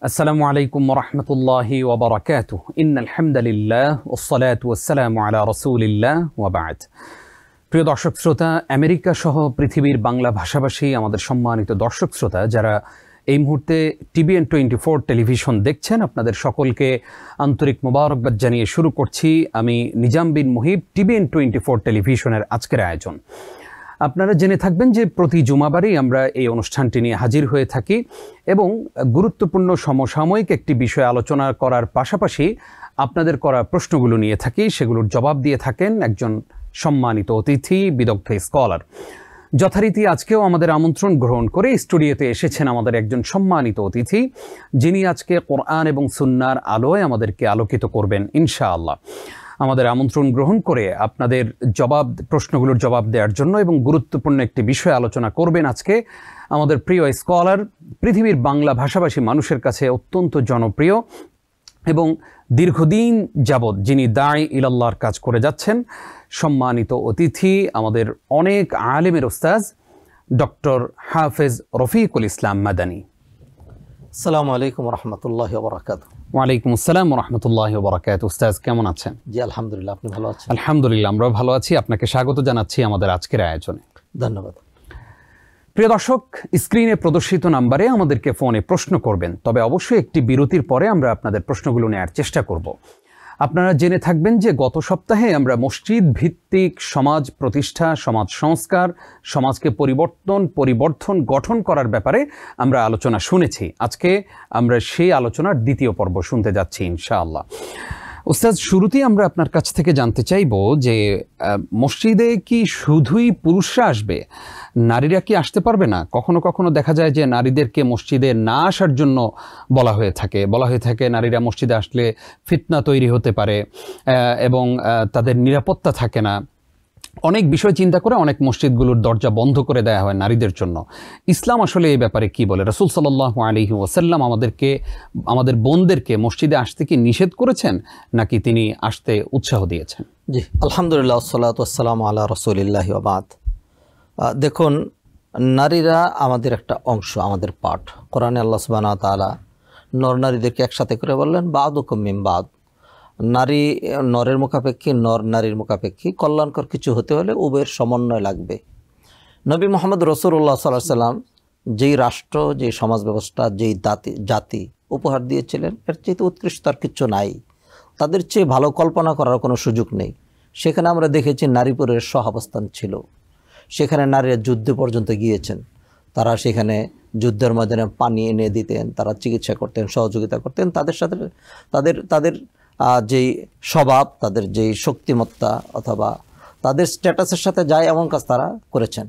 আসসালামু আলাইকুম ওয়া রাহমাতুল্লাহি ওয়া বারাকাতুহু ইন্নাল হামদালিল্লাহ ওয়াস সালাতু ওয়াস সালামু আলা রাসূলিল্লাহ ওয়া বা'দ। প্রিয় দর্শক শ্রোতা, আমেরিকা সহ পৃথিবীর বাংলা ভাষাভাষী আমাদের সম্মানিত দর্শক শ্রোতা যারা এই মুহূর্তে TBN 24 টেলিভিশন দেখছেন, আপনাদের সকলকে আন্তরিক মোবারকবাদ জানিয়ে শুরু করছি আমি নিজাম বিন মুহিব TBN 24 টেলিভিশনের আজকের আয়োজন। আপনারা জেনে থাকবেন যে প্রতি জুমাবারেই আমরা এই অনুষ্ঠানটি নিয়ে হাজির হয়ে থাকি এবং গুরুত্বপূর্ণ সমসাময়িক একটি বিষয় আলোচনা করার পাশাপাশি আপনাদের করা প্রশ্নগুলো নিয়ে থাকি, সেগুলোর জবাব দিয়ে থাকেন একজন সম্মানিত অতিথি, বিদগ্ধ স্কলার। যথারীতি আজকেও আমাদের আমন্ত্রণ গ্রহণ করে স্টুডিওতে এসেছেন আমাদের একজন সম্মানিত অতিথি, যিনি আজকে কোরআন এবং সুন্নাহর আলোয় আমাদেরকে আলোকিত করবেন ইনশাআল্লাহ। আমাদের আমন্ত্রণ গ্রহণ করে আপনাদের প্রশ্নগুলোর জবাব দেওয়ার জন্য এবং গুরুত্বপূর্ণ একটি বিষয় আলোচনা করবেন আজকে আমাদের প্রিয় স্কলার, পৃথিবীর বাংলা ভাষাভাষী মানুষের কাছে অত্যন্ত জনপ্রিয় এবং দীর্ঘদিন যাবৎ যিনি দাঈ ইলাল্লাহর কাজ করে যাচ্ছেন, সম্মানিত অতিথি আমাদের অনেক আলেমের উস্তাজ ডক্টর হাফেজ রফিকুল ইসলাম মাদানী। আসসালামু আলাইকুম ওয়া রাহমাতুল্লাহি ওয়া বারাকাতুহু। ওয়ালাইকুম আসসালাম ওয়া রাহমাতুল্লাহি ওয়া বারাকাতুহু। উস্তাজ কেমন আছেন? জি আলহামদুলিল্লাহ, আপনি ভালো আছেন? আলহামদুলিল্লাহ, আমরাও ভালো আছি। আপনাকে স্বাগত জানাচ্ছি আমাদের আজকের আয়োজনে। ধন্যবাদ। প্রিয় দর্শক, স্ক্রিনে প্রদর্শিত নাম্বারে আমাদেরকে ফোনে প্রশ্ন করবেন, তবে অবশ্যই একটি বিরতির পরে আমরা আপনাদের প্রশ্নগুলো নেওয়ার চেষ্টা করব। আপনারা জেনে থাকবেন যে গত সপ্তাহে আমরা মসজিদ ভিত্তিক সমাজ প্রতিষ্ঠা, সমাজ সংস্কার, সমাজকে পরিবর্ধন গঠন করার ব্যাপারে আমরা আলোচনা শুনেছি। আজকে আমরা সেই আলোচনার দ্বিতীয় পর্ব শুনতে যাচ্ছি ইনশাআল্লাহ। উস্তাদ, শুরুতেই আমরা আপনার কাছ থেকে জানতে চাইব যে মসজিদে কি শুধুই পুরুষরা আসবে, নারীরা কি আসতে পারবে না? কখনো কখনো দেখা যায় যে নারীদেরকে মসজিদে না আসার জন্য বলা হয়ে থাকে নারীরা মসজিদে আসলে ফিতনা তৈরি হতে পারে এবং তাদের নিরাপত্তা থাকে না। অনেক বিষয় চিন্তা করে অনেক মসজিদগুলোর দরজা বন্ধ করে দেওয়া হয় নারীদের জন্য। ইসলাম আসলে এই ব্যাপারে কি বলে? রাসূল সাল্লাল্লাহু আলাইহি ওয়াসাল্লাম আমাদের বোনদেরকে মসজিদে আসতে কি নিষেধ করেছেন, নাকি তিনি আসতে উৎসাহ দিয়েছেন? জি আলহামদুলিল্লাহ, ওয়াসসালাতু ওয়াসসালামু আলা রাসূলিল্লাহি ওয়া বা'দ। দেখুন, নারীরা আমাদের একটা অংশ, আমাদের পার্ট। কোরআনে আল্লাহ সুবহানাহু ওয়া তাআলা নর নারীদেরকে একসাথে করে বললেন বা'দুকুম মিন বা'দ। নারী নরের মুখাপেক্ষী, নর নারীর মুখাপেক্ষী। কল্যাণকর কিছু হতে হলে উভয়ের সমন্বয় লাগবে। নবী মুহাম্মদ রাসূলুল্লাহ সাল্লাল্লাহু আলাইহি ওয়াসাল্লাম যেই রাষ্ট্র, যেই সমাজ ব্যবস্থা, যেই জাতি উপহার দিয়েছিলেন, এর চেয়ে উৎকৃষ্ট আর কিছু নাই। তাদের চেয়ে ভালো কল্পনা করার কোনো সুযোগ নেই। সেখানে আমরা দেখেছি নারীপুরের সহাবস্থান ছিল। সেখানে নারীরা যুদ্ধে পর্যন্ত গিয়েছেন। তারা সেখানে যুদ্ধের ময়দানে পানি এনে দিতেন, তারা চিকিৎসা করতেন, সহযোগিতা করতেন। তাদের সাথে তাদের যেই স্বভাব, তাদের যেই শক্তিমত্তা অথবা তাদের স্ট্যাটাসের সাথে যায় এমন কাজ তারা করেছেন।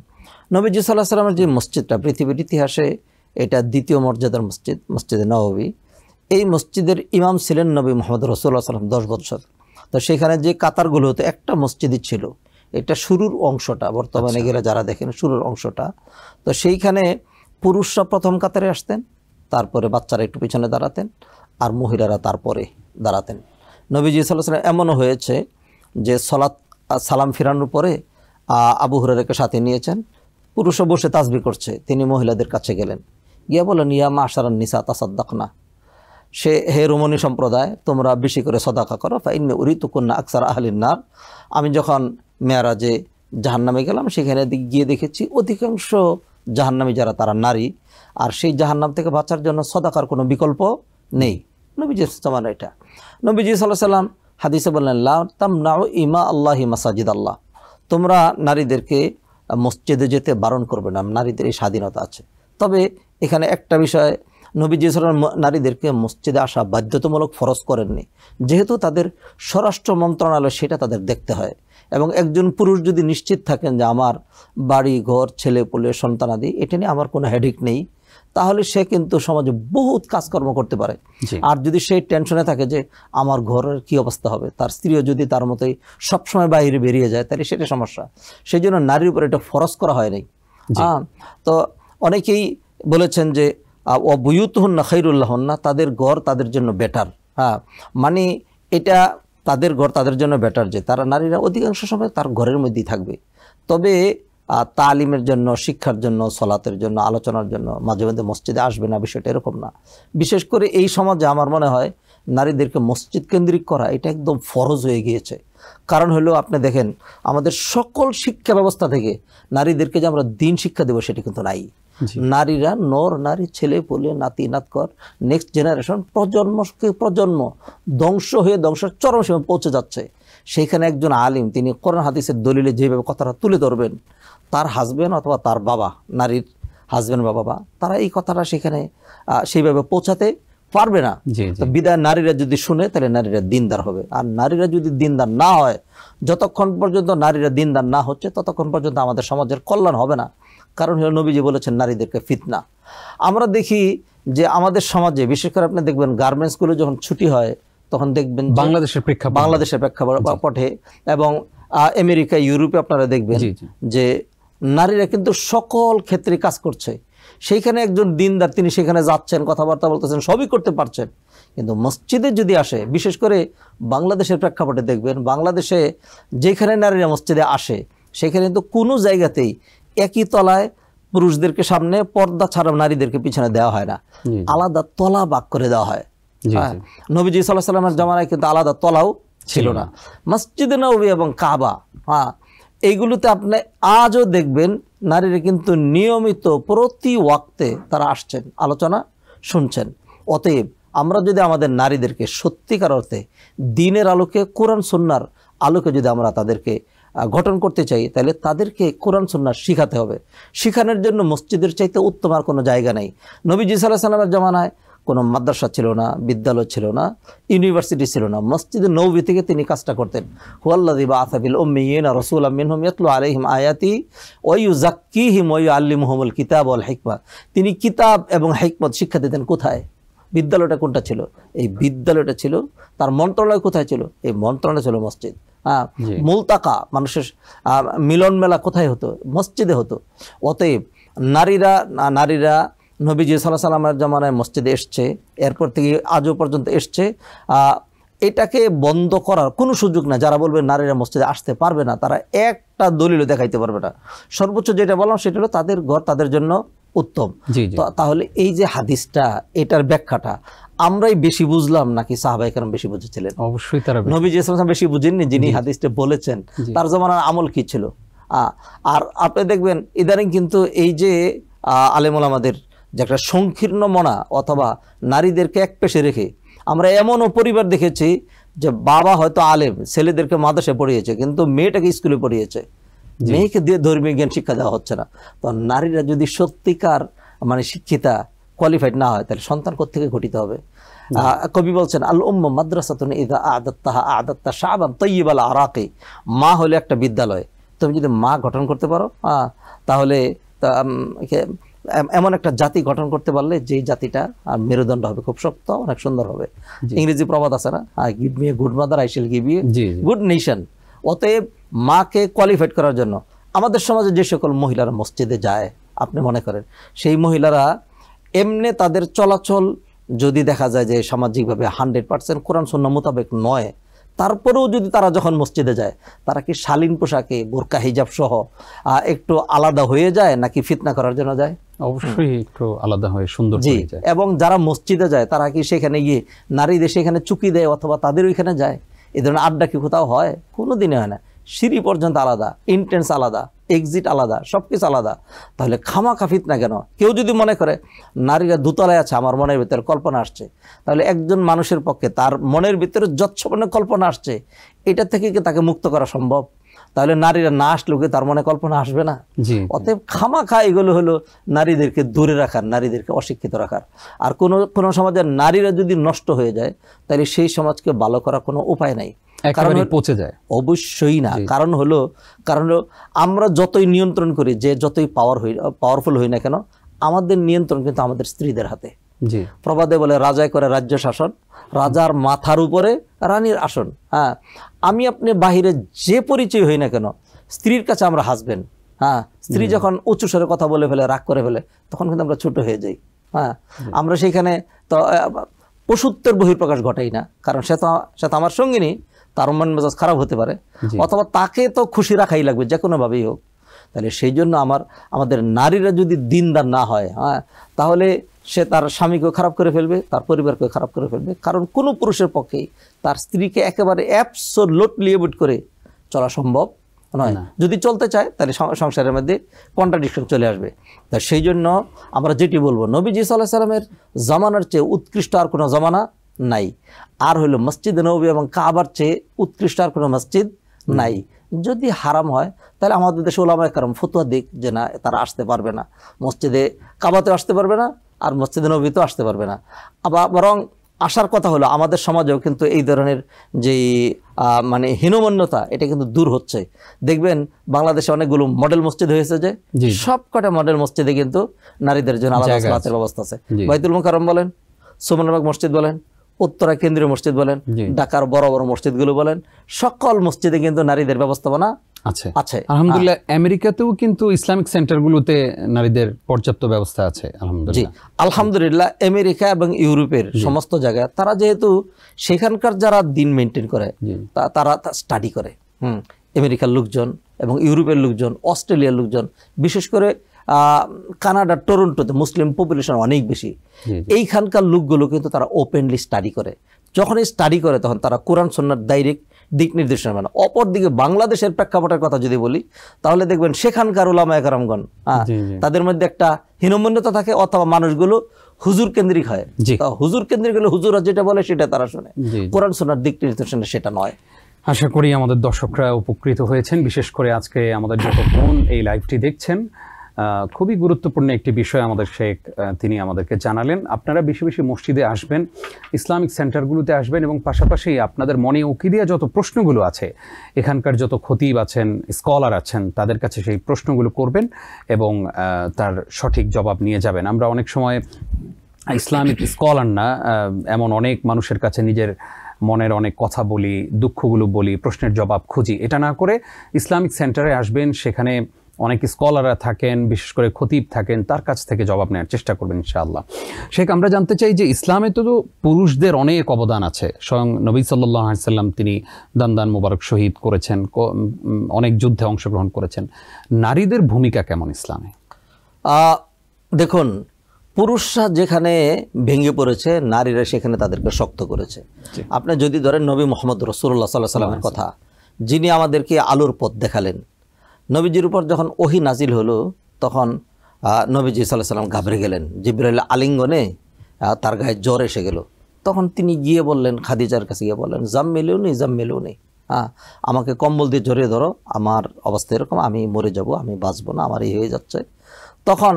নবীজি সাল্লাল্লাহু আলাইহি ওয়াসাল্লামের যে মসজিদটা পৃথিবীর ইতিহাসে এটা দ্বিতীয় মর্যাদার মসজিদ, মসজিদে নববী। এই মসজিদের ইমাম ছিলেন নবী মুহাম্মদ রাসূলুল্লাহ সাল্লাল্লাহু আলাইহি ওয়াসাল্লাম 10 বছর। তো সেখানে যে কাতারগুলো হতো, একটা মসজিদই ছিল। এটা শুরুর অংশটা, বর্তমানে গেলে যারা দেখেন শুরুর অংশটা। তো সেইখানে পুরুষরা প্রথম কাতারে আসতেন, তারপরে বাচ্চারা একটু পিছনে দাঁড়াতেন, আর মহিলারা তারপরে দাঁড়াতেন। নবীজি সাল্লাল্লাহু আলাইহি ওয়াসাল্লাম এমনও হয়েছে যে সালাম ফিরানোর পরে আবু হুরায়রাকে সাথে নিয়েছেন। পুরুষও বসে তাসবিহ করছে, তিনি মহিলাদের কাছে গেলেন, গিয়া বলেন ইয়া মাশারান নিসা তাসাদ্দাকনা, হে রুমনী সম্প্রদায়, তোমরা বেশি করে সদাকা করো। ফাইন্নী উরিতুকুন্না আকসার আহলিন নার। আমি যখন মেরাজে জাহান্নামে গেলাম, সেখানে গিয়ে দেখেছি অধিকাংশ জাহান্নামী যারা, তারা নারী। আর সেই জাহান্নাম থেকে বাঁচার জন্য সদাকার কোনো বিকল্প নেই। নবীজির জামানা এটা। নবীজি সাল্লাল্লাহু আলাইহি ওয়াসাল্লাম হাদিসে বললেন লা তামনাউ ইমা আল্লাহি মাসাজিদ আল্লাহ, তোমরা নারীদেরকে মসজিদে যেতে বারণ করবে না, নারীদের এই স্বাধীনতা আছে। তবে এখানে একটা বিষয়, নবীজি সাল্লাল্লাহু আলাইহি ওয়াসাল্লাম নারীদেরকে মসজিদে আসা বাধ্যতামূলক ফরজ করেননি, যেহেতু তাদের স্বরাষ্ট্র মন্ত্রণালয় সেটা তাদের দেখতে হয়। এবং একজন পুরুষ যদি নিশ্চিত থাকেন যে আমার বাড়ি ঘর, ছেলে পুলে, সন্তানাদি, এটা নিয়ে আমার কোনো হেডেক নেই, তাহলে সে কিন্তু সমাজে বহুত কাজকর্ম করতে পারে। আর যদি সেই টেনশনে থাকে যে আমার ঘরের কি অবস্থা হবে, তার স্ত্রীও যদি তার মতোই সবসময় বাইরে বেরিয়ে যায়, তাহলে সেটা সমস্যা। সেই জন্য নারীর উপর এটা ফরজ করা হয় নাই। তো অনেকেই বলেছেন যে বুয়ুতুহুন্না খায়রুল্লাহুন্না, তাদের ঘর তাদের জন্য বেটার। মানে এটা তাদের ঘর তাদের জন্য বেটার, যে তারা নারীরা অধিকাংশ সময় তার ঘরের মধ্যেই থাকবে। তবে তালিমের জন্য, শিক্ষার জন্য, সলাতের জন্য, আলোচনার জন্য মাঝে মধ্যে মসজিদে আসবে না, বিষয়টা এরকম না। বিশেষ করে এই সমাজে আমার মনে হয় নারীদেরকে মসজিদ কেন্দ্রিক করা এটা একদম ফরজ হয়ে গিয়েছে। কারণ হলো আপনি দেখেন আমাদের সকল শিক্ষা ব্যবস্থা থেকে নারীদেরকে যে আমরা দিন শিক্ষা দেবো সেটা কিন্তু নাই। নারীরা, নর নারী, ছেলে পুলে, নাতি নাতকর, নেক্সট জেনারেশন, প্রজন্মকে প্রজন্ম ধ্বংস হয়ে ধ্বংসের চরম সীমায় পৌঁছে যাচ্ছে। সেইখানে একজন আলিম তিনি কোরআন হাদিসের দলিলে যেভাবে কথাটা তুলে ধরবেন, তার হাজব্যান্ড অথবা তার বাবা, নারীর হাজব্যান্ড বা বাবা, তারা এই কথাটা সেখানে সেইভাবে পৌঁছাতে পারবে না। তো বিদায় নারীরা যদি শুনে তাহলে নারীরা দিনদার হবে। আর নারীরা যদি দিনদার না হয়, যতক্ষণ পর্যন্ত নারীরা দিনদার না হচ্ছে ততক্ষণ পর্যন্ত আমাদের সমাজের কল্যাণ হবে না। কারণ হলো নবীজি বলেছেন নারীদেরকে ফিতনা। আমরা দেখি যে আমাদের সমাজে বিশেষ করে আপনি দেখবেন গার্মেন্টসগুলো যখন ছুটি হয় তখন দেখবেন বাংলাদেশের প্রেক্ষাপটে এবং আমেরিকা, ইউরোপে আপনারা দেখবেন যে নারীরা কিন্তু সকল ক্ষেত্রে কাজ করছে। সেইখানে একজন দিনদার তিনি সেখানে যাচ্ছেন, কথাবার্তা বলতেছেন, সবই করতে পারছেন। কিন্তু মসজিদে যদি আসে, বিশেষ করে বাংলাদেশের প্রেক্ষাপটে দেখবেন বাংলাদেশে যেখানে নারীরা মসজিদে আসে সেখানে কিন্তু কোনো জায়গাতেই একই তলায় পুরুষদেরকে সামনে, পর্দা ছাড়া নারীদেরকে পিছনে দেওয়া হয় না, আলাদা তলা ভাগ করে দেওয়া হয়। নবীজি সাল্লাল্লাহু আলাইহি ওয়াসাল্লামের জামানায় কিন্তু আলাদা তলাও ছিল না। মসজিদে নববী এবং কাবা, এইগুলোতে আপনি আজও দেখবেন নারীরা কিন্তু নিয়মিত প্রতি ওয়াক্তে তারা আসছেন, আলোচনা শুনছেন। অতএব আমরা যদি আমাদের নারীদেরকে সত্যিকার অর্থে দিনের আলোকে, কোরআন সুন্নাহর আলোকে যদি আমরা তাদেরকে গঠন করতে চাই, তাহলে তাদেরকে কোরআন সুন্নাহ শিখাতে হবে। শিখানোর জন্য মসজিদের চাইতে উত্তম আর কোনো জায়গা নেই। নবীজি সাল্লাল্লাহু আলাইহি ওয়াসাল্লামের জামানায় কোনো মাদ্রাসা ছিল না, বিদ্যালয় ছিল না, ইউনিভার্সিটি ছিল না। মসজিদে নববী থেকে তিনি কাজটা করতেন। হুয়াল্লাযী বাআসা ফিল উম্মিয়িনা রাসূলাম মিনহুম ইয়াতলু আলাইহিম আয়াতি ওয়া ইউযাক্কিহিম ওয়া ইউআল্লিমুহুমুল কিতাব ওয়াল হিকমা। তিনি কিতাব এবং হিকমত শিক্ষা দিতেন। কোথায়? বিদ্যালয়টা কোনটা ছিল? এই বিদ্যালয়টা ছিল। তার মন্ত্রণালয় কোথায় ছিল? এই মন্ত্রণালয় ছিল মসজিদ। মুলতাকা, মানুষের মিলন মেলা কোথায় হতো? মসজিদে হতো। অতএব নারীরা নবীজি সাল্লাল্লাহু আলাইহি ওয়াসাল্লামের জামানায় মসজিদে এসছে, এরপর থেকে আজও পর্যন্ত এসছে। এটাকে বন্ধ করার কোনো সুযোগ না। যারা বলবে নারীরা মসজিদে আসতে পারবে না, তারা একটা দলিলও দেখাইতে পারবে না। সর্বোচ্চ যেটা বললাম সেটা হলো তাদের ঘর তাদের জন্য উত্তম। তাহলে এই যে হাদিসটা, এটার ব্যাখ্যাটা আমরাই বেশি বুঝলাম নাকি সাহাবায়ে কেরাম বেশি বুঝেছিলেন? অবশ্যই তারা নবীজি সাল্লাল্লাহু আলাইহি ওয়াসাল্লাম বেশি বুঝেননি। যিনি হাদিসটা বলেছেন তার জামানার আমল কি ছিল? আর আপনি দেখবেন ইদানিং কিন্তু এই যে আলেম ওলামাদের যে একটা সংকীর্ণ মনা অথবা নারীদেরকে এক পেশে রেখে, আমরা এমনও পরিবার দেখেছি যে বাবা হয়তো আলেম, ছেলেদেরকে মাদ্রাসায় পড়িয়েছে কিন্তু মেয়েটাকে স্কুলে পড়িয়েছে, মেয়েকে দিয়ে ধর্মীয় জ্ঞান শিক্ষা দেওয়া হচ্ছে না। তো নারীরা যদি সত্যিকার শিক্ষিতা, কোয়ালিফাইড না হয়, তাহলে সন্তান কোত্থেকে ঘটিত হবে? কবি বলছেন আল উম্মু মাদ্রাসাতুন ইযা আ'দাত্তা শা'বান তাইয়িবাল আরাকি। মা হলো একটা বিদ্যালয়। তুমি যদি মা গঠন করতে পারো, তাহলে এমন একটা জাতি গঠন করতে পারলে যেই জাতিটা মেরুদণ্ড হবে খুব শক্ত, অনেক সুন্দর হবে। ইংরেজি প্রবাদ আছে না, give me a good mother I shall give you good nation. অতএব মাকে কোয়ালিফাইড করার জন্য আমাদের সমাজে যে সকল মহিলারা মসজিদে যায়, আপনি মনে করেন সেই মহিলারা এমনি তাদের চলাচল যদি দেখা যায় যে সামাজিকভাবে 100% কোরআন সুন্নাহ মোতাবেক নয়, তারপরেও যদি তারা যখন মসজিদে যায়, তারা কি শালীন পোশাকে বোরকা হিজাব সহ একটু আলাদা হয়ে যায় নাকি ফিতনা করার জন্য যায়? অবশ্যই একটু আলাদা হয়ে সুন্দর হয়ে যায়। এবং যারা মসজিদে যায় তারা কি সেখানে গিয়ে নারীদের সেখানে চুকি দেয় অথবা তাদের ওইখানে যায়? এই ধরনের আড্ডা কি কোথাও হয়? কোনো দিনে হয় না। সিঁড়ি পর্যন্ত আলাদা, এন্ট্রেন্স আলাদা, এক্সিট আলাদা, সব কিছু আলাদা। তাহলে খামাখা ফিতনা কেন? কেউ যদি মনে করে নারীরা দোতলায় আছে, আমার মনের ভিতরে কল্পনা আসছে, তাহলে একজন মানুষের পক্ষে তার মনের ভিতরে যৎসবনে কল্পনা আসছে, এটা থেকে কি তাকে মুক্ত করা সম্ভব? তাহলে নারীরা না আসলেও কি তার মনে কল্পনা আসবে না? অতএব খামাখা এগুলো হলো নারীদেরকে দূরে রাখার, নারীদেরকে অশিক্ষিত রাখার। আর কোনো সমাজের নারীরা যদি নষ্ট হয়ে যায়, তাহলে সেই সমাজকে ভালো করার কোনো উপায় নাই। কারণ পচে যায়? অবশ্যই না। কারণ হলো আমরা যতই নিয়ন্ত্রণ করি, যে যতই পাওয়ারফুল হই না কেন, আমাদের নিয়ন্ত্রণ কিন্তু আমাদের স্ত্রীদের হাতে। প্রবাদে বলে রাজায় করে রাজ্য শাসন, রাজার মাথার উপরে রানীর আসন। আমি আপনি বাহিরে যে পরিচয় হই না কেন, স্ত্রীর কাছে আমরা হাসবেন্ড। স্ত্রী যখন উচ্চ স্বরে কথা বলে ফেলে, রাগ করে ফেলে, তখন কিন্তু আমরা ছোট হয়ে যাই। আমরা সেইখানে তো পশুত্বের বহিঃপ্রকাশ ঘটাই না, কারণ সে তো আমার সঙ্গিনী, তার মন মেজাজ খারাপ হতে পারে, অথবা তাকে তো খুশি রাখাই লাগবে যে কোনোভাবেই হোক। তাহলে সেই জন্য আমাদের নারীরা যদি দিনদার না হয়, হ্যাঁ, তাহলে সে তার স্বামীকেও খারাপ করে ফেলবে, তার পরিবারকেও খারাপ করে ফেলবে। কারণ কোনো পুরুষের পক্ষেই তার স্ত্রীকে একেবারে অ্যাবসোলিউটলি এভয়েড করে চলা সম্ভব নয়। যদি চলতে চায় তাহলে সংসারের মধ্যে কন্ট্রাডিকশন চলে আসবে। তা সেই জন্য আমরা যেটি বলবো, নবীজি সাল্লাল্লাহু আলাইহি সাল্লামের জামানার চেয়ে উৎকৃষ্ট আর কোনো জামানা নাই। আর হইল মসজিদ নববী এবং কাবার চেয়ে উৎকৃষ্ট আর কোনো মসজিদ নাই। যদি হারাম হয় তাহলে আমাদের দেশে ওলামায়ে কেরাম ফতোয়া দিক যে না, তারা আসতে পারবে না, মসজিদে কাবাতে আসতে পারবে না, আর মসজিদে নববীতেও আসতে পারবে না। আবার বরং আসার কথা হলো আমাদের সমাজেও কিন্তু এই ধরনের যে মানে হীনমন্যতা, এটা কিন্তু দূর হচ্ছে। দেখবেন বাংলাদেশে অনেকগুলো মডেল মসজিদ হয়েছে, যে সবকটা মডেল মসজিদে কিন্তু নারীদের জন্য আলাদা সালাতের ব্যবস্থা আছে। বাইতুল মুকাররম বলেন, সুমনবাগ মসজিদ বলেন, উত্তরা কেন্দ্রীয় মসজিদ বলেন, ঢাকার বড় বড় মসজিদগুলো বলেন, সকল মসজিদে কিন্তু নারীদের ব্যবস্থাপনা আছে। আলহামদুলিল্লাহ আমেরিকাতেও কিন্তু ইসলামিক সেন্টারগুলোতে নারীদের পর্যাপ্ত ব্যবস্থা আছে। আলহামদুলিল্লাহ আমেরিকা এবং ইউরোপের সমস্ত জায়গায় তারা যেহেতু সেখানকার যারা দিন মেনটেন করে, তারা স্টাডি করে। আমেরিকার লোকজন এবং ইউরোপের লোকজন, অস্ট্রেলিয়ার লোকজন, বিশেষ করে কানাডা টরন্টোতে মুসলিম পপুলেশন অনেক বেশি। এইখানকার লোকগুলো কিন্তু তারা ওপেনলি স্টাডি করে। যখনই স্টাডি করে তখন তারা কোরআন সুন্নাহর ডাইরেক্ট দিক নির্দেশনা মানে। অপরদিকে বাংলাদেশের প্রেক্ষাপটের কথা যদি বলি, তাহলে দেখবেন সেখানকার উলামায়ে কেরামগণ তাদের মধ্যে একটা হীনমন্যতা থাকে, অথবা মানুষগুলো হুজুর কেন্দ্রিক হয়। হুজুর কেন্দ্রিক হলে হুজুরা যেটা বলে সেটা তারা শোনে, কোরআন সুন্নাহর দিক নির্দেশনা সেটা নয়। আশা করি আমাদের দর্শকরা উপকৃত হয়েছেন। বিশেষ করে আজকে আমাদের যত বোন এই লাইভটি দেখছেন, খুবই গুরুত্বপূর্ণ একটি বিষয় আমাদের শেখ তিনি আমাদেরকে জানালেন। আপনারা বেশি বেশি মসজিদে আসবেন, ইসলামিক সেন্টারগুলোতে আসবেন, এবং পাশাপাশি আপনাদের মনে উকিলিয়া যত প্রশ্নগুলো আছে, এখানকার যত খতিব আছেন, স্কলার আছেন, তাদের কাছে সেই প্রশ্নগুলো করবেন এবং তার সঠিক জবাব নিয়ে যাবেন। আমরা অনেক সময় ইসলামিক স্কলার না, এমন অনেক মানুষের কাছে নিজের মনের অনেক কথা বলি, দুঃখগুলো বলি, প্রশ্নের জবাব খুঁজি। এটা না করে ইসলামিক সেন্টারে আসবেন, সেখানে অনেক স্কলাররা থাকেন, বিশেষ করে খতিব থাকেন, তার কাছ থেকে জবাব নেওয়ার চেষ্টা করবেন ইনশাআল্লাহ। শেখ, আমরা জানতে চাই যে ইসলামে তো পুরুষদের অনেক অবদান আছে। স্বয়ং নবী সাল্লাল্লাহু আলাইহি সাল্লাম তিনি দান মোবারক শহীদ করেছেন, অনেক যুদ্ধে অংশগ্রহণ করেছেন। নারীদের ভূমিকা কেমন ইসলামে? দেখুন, পুরুষরা যেখানে ভেঙে পড়েছে, নারীরা সেখানে তাদেরকে শক্ত করেছে। আপনি যদি ধরেন নবী মুহাম্মদ রাসূলুল্লাহ সাল্লাল্লাহু আলাইহি সাল্লামের কথা, যিনি আমাদেরকে আলোর পথ দেখালেন, নবীজির উপর যখন ওহী নাজিল হলো তখন নবীজি সাল্লাল্লাহু আলাইহি সাল্লাম ঘাবড়ে গেলেন। জিবরাইল আলিঙ্গনে তার গায়ে জ্বর এসে গেল। তখন তিনি গিয়ে বললেন, খাদিজার কাছে গিয়ে বললেন, জাম্মিলুনি, আমাকে কম্বল দিয়ে জড়িয়ে ধরো, আমার অবস্থা এরকম, আমি মরে যাব, আমি বাঁচবো না, আমার এই হয়ে যাচ্ছে। তখন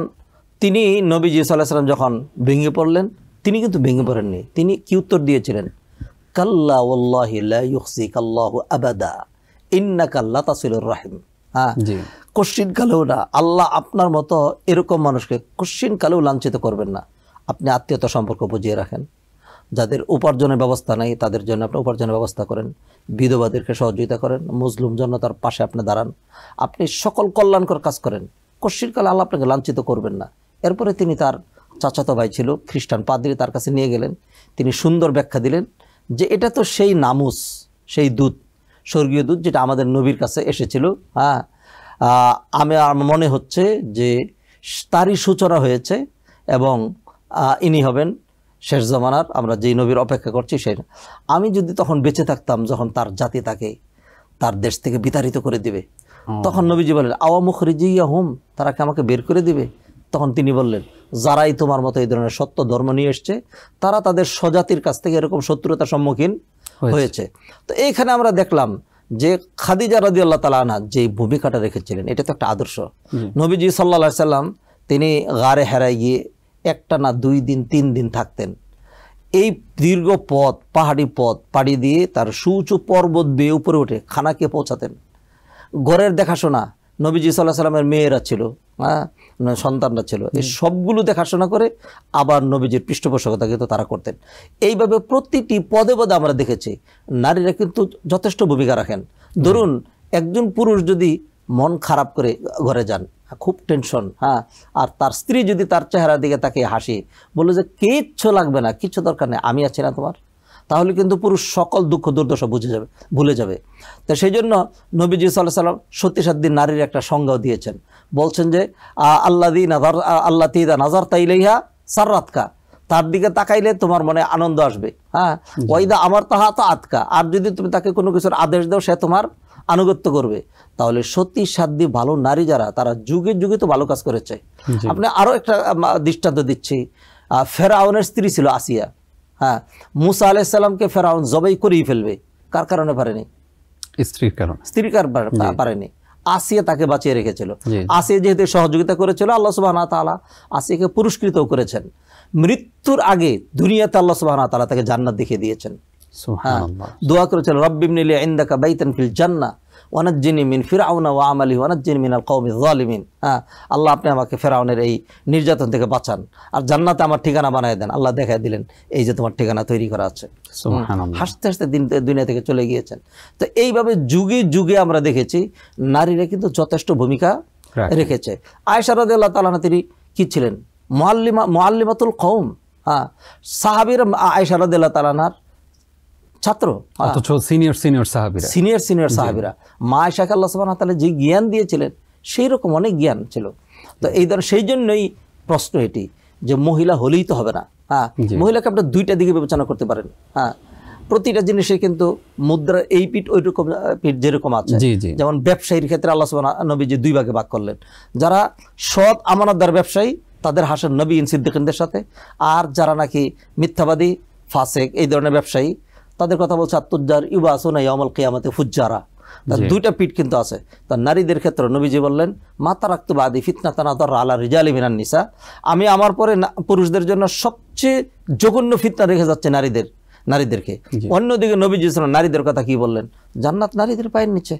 তিনি নবীজি সাল্লাল্লাহু আলাইহি সাল্লাম যখন ভেঙে পড়লেন, তিনি কিন্তু ভেঙে পড়েননি। তিনি কি উত্তর দিয়েছিলেন? কাল্লা ওয়াল্লাহি লা ইউখজিকাল্লাহু আবাদা ইন্নাকা লাতাসিলুর রাহিম। কোশ্চিন কালেও না, আল্লাহ আপনার মতো এরকম মানুষকে কোশ্চিন কালেও লাঞ্ছিত করবেন না। আপনি আত্মীয়তা সম্পর্ক বুঝিয়ে রাখেন, যাদের উপার্জনের ব্যবস্থা নেই তাদের জন্য আপনি উপার্জনের ব্যবস্থা করেন, বিধবাদেরকে সহযোগিতা করেন, মুসলিম জনতার পাশে আপনি দাঁড়ান, আপনি সকল কল্যাণকর কাজ করেন। কোশ্চিন কালে আল্লাহ আপনাকে লাঞ্ছিত করবেন না। এরপরে তিনি তার চাচাতো ভাই ছিল খ্রিস্টান পাদ্রী, তার কাছে নিয়ে গেলেন। তিনি সুন্দর ব্যাখ্যা দিলেন যে এটা তো সেই নামুস, সেই দূত, স্বর্গীয় দূত যেটা আমাদের নবীর কাছে এসেছিল। আমার মনে হচ্ছে যে তারই সূচনা হয়েছে এবং ইনি হবেন শেষ জমানার, আমরা যেই নবীর অপেক্ষা করছি সেই। আমি যদি তখন বেঁচে থাকতাম, যখন তার জাতি তাকে তার দেশ থেকে বিতাড়িত করে দিবে, তখন নবীজি বলেন আওয়া মুখরিজিয়াহুম, তারা কি আমাকে বের করে দিবে? তখন তিনি বললেন, যারাই তোমার মতো এই ধরনের সত্য ধর্ম নিয়ে এসছে, তারা তাদের স্বজাতির কাছ থেকে এরকম শত্রুতার সম্মুখীন হয়েছে। তো এইখানে আমরা দেখলাম যে খাদিজা রাদিয়াল্লাহু তাআলা আনহা যে ভূমিকাটা রেখেছিলেন, এটা তো একটা আদর্শ। নবীজি সাল্লাল্লাহু আলাইহি সাল্লাম তিনি গারে হেরায় গিয়ে একটা না 2 দিন 3 দিন থাকতেন। এই দীর্ঘ পথ, পাহাড়ি পথ পাড়ি দিয়ে তার সুউঁচু পর্বত বেয়ে উপরে উঠে খানাকে পৌঁছাতেন। ঘরের দেখাশোনা নবীজি সাল্লাল্লাহু আলাইহি সাল্লামের মেয়েরা ছিল, সন্তানরা ছিল, এই সবগুলো দেখাশোনা করে আবার নবীজির পৃষ্ঠপোষকতা কিন্তু তারা করতেন। এইভাবে প্রতিটি পদে পদে আমরা দেখেছি নারীরা কিন্তু যথেষ্ট ভূমিকা রাখেন। ধরুন একজন পুরুষ যদি মন খারাপ করে ঘরে যান, খুব টেনশন, আর তার স্ত্রী যদি তার চেহারার দিকে তাকিয়ে হাসি, বললো যে কিচ্ছু লাগবে না, কিছু দরকার নেই, আমি আছি না তোমার, তাহলে কিন্তু পুরুষ সকল দুঃখ দুর্দশা ভুলে যাবে। তো সেই জন্য নবীজি সাল্লাল্লাহু আলাইহি ওয়াসাল্লাম সতীসাধ্যী নারীর একটা সংজ্ঞাও দিয়েছেন। বলছেন যে আল্লাতী ইযা নাযারতা ইলাইহা সাররাতকা, তার দিকে তাকাইলে তোমার মনে আনন্দ আসবে। হ্যাঁ, ওয়াইদা আমারতাহা তাআতকা, আর যদি তুমি তাকে কোনো কিছুর আদেশ দাও সে তোমার আনুগত্য করবে। তাহলে সতী সাধ্যী ভালো নারী যারা, তারা যুগে যুগে তো ভালো কাজ করেছে। আপনি আরো একটা দৃষ্টান্ত দিচ্ছি, ফেরাউনের স্ত্রী ছিল আসিয়া। হ্যাঁ, মুসা আলাইহিস সালামকে ফেরাউন জবাই করেই ফেলবে, কার কারণে পারেনি? স্ত্রীর কারণে। স্ত্রীর কারণে পারেনি, আসিয়া তাকে বাঁচিয়ে রেখেছিল। আসিয়া যেহেতু সহযোগিতা করেছিল, আল্লাহ সুবহানাহু ওয়া তাআলা আসিয়াকে পুরস্কৃত করেছেন। মৃত্যুর আগে দুনিয়াতে আল্লাহ সুবহানাহু ওয়া তাআলা তাকে জান্নাত দেখিয়ে দিয়েছেন। সুবহানাল্লাহ, দোয়া করেছিল, রব্বিবনি লি ইনদাকা বাইতান ফিল জান্নাহ ওয়ানাজ্জিনি মিন ফিরআউনা ওয়া আমালিহি ওয়ানাজ্জিনি মিনাল কওমিজ যালিমিন। হ্যাঁ, আল্লাহ আপনি আমাকে ফেরাউনের এই নির্যাতন থেকে বাঁচান, আর জান্নাতে আমার ঠিকানা বানায় দেন। আল্লাহ দেখায় দিলেন, এই যে তোমার ঠিকানা তৈরি করা আছে। সুবহানাল্লাহ, হাসতে হাসতে দুনিয়া থেকে চলে গিয়েছেন। তো এইভাবে যুগে যুগে আমরা দেখেছি নারীরা কিন্তু যথেষ্ট ভূমিকা রেখেছে। আয়েশা রাদিয়াল্লাহু তাআলা আনহা তিনি কি ছিলেন? মুআল্লিমাতুল কওম। হ্যাঁ, সাহাবীরা আয়েশা রাদিয়াল্লাহু তাআলা আনহার ছাত্র, অথচ সিনিয়র সাহাবীরা মা আয়েশাকে আল্লাহ সুবহানাহু ওয়া তাআলা যে জ্ঞান দিয়েছিলেন সেই রকম অনেক জ্ঞান ছিল। তো এই ধরনের, সেই জন্যই প্রশ্ন এটি যে মহিলা হলেই তো হবে না। হ্যাঁ, মহিলাকে আপনি দুইটা দিকে বিবেচনা করতে পারেন। হ্যাঁ, প্রতিটা জিনিসে কিন্তু মুদ্রার এই পিঠ ওই রকম পিঠ যেরকম আছে। যেমন ব্যবসায়ীর ক্ষেত্রে আল্লাহ সুবহানাহু নবীজি দুই ভাগে ভাগ করলেন। যারা সৎ আমানতদার ব্যবসায়ী তাদের হাসর নবীন সিদ্দিকিনদের সাথে, আর যারা নাকি মিথ্যাবাদী ফাসেক এই ধরনের ব্যবসায়ী তাদের কথা বলছে আত্তুজ্জার ইউবাসুনা ইয়াউমাল কিয়ামাতি ফুজ্জারা। তার দুইটা পিঠ কিন্তু আছে। তার নারীদের ক্ষেত্রে নবীজি বললেন, মা তারাকতু বাদি ফিতনাতান আদাররা আলা রিজালি মিনান নিসা, আমি আমার পরে পুরুষদের জন্য সবচেয়ে জঘন্য ফিতনা রেখে যাচ্ছে নারীদেরকে। অন্যদিকে নবীজি নারীদের কথা কি বললেন? জান্নাত নারীদের পায়ের নিচে।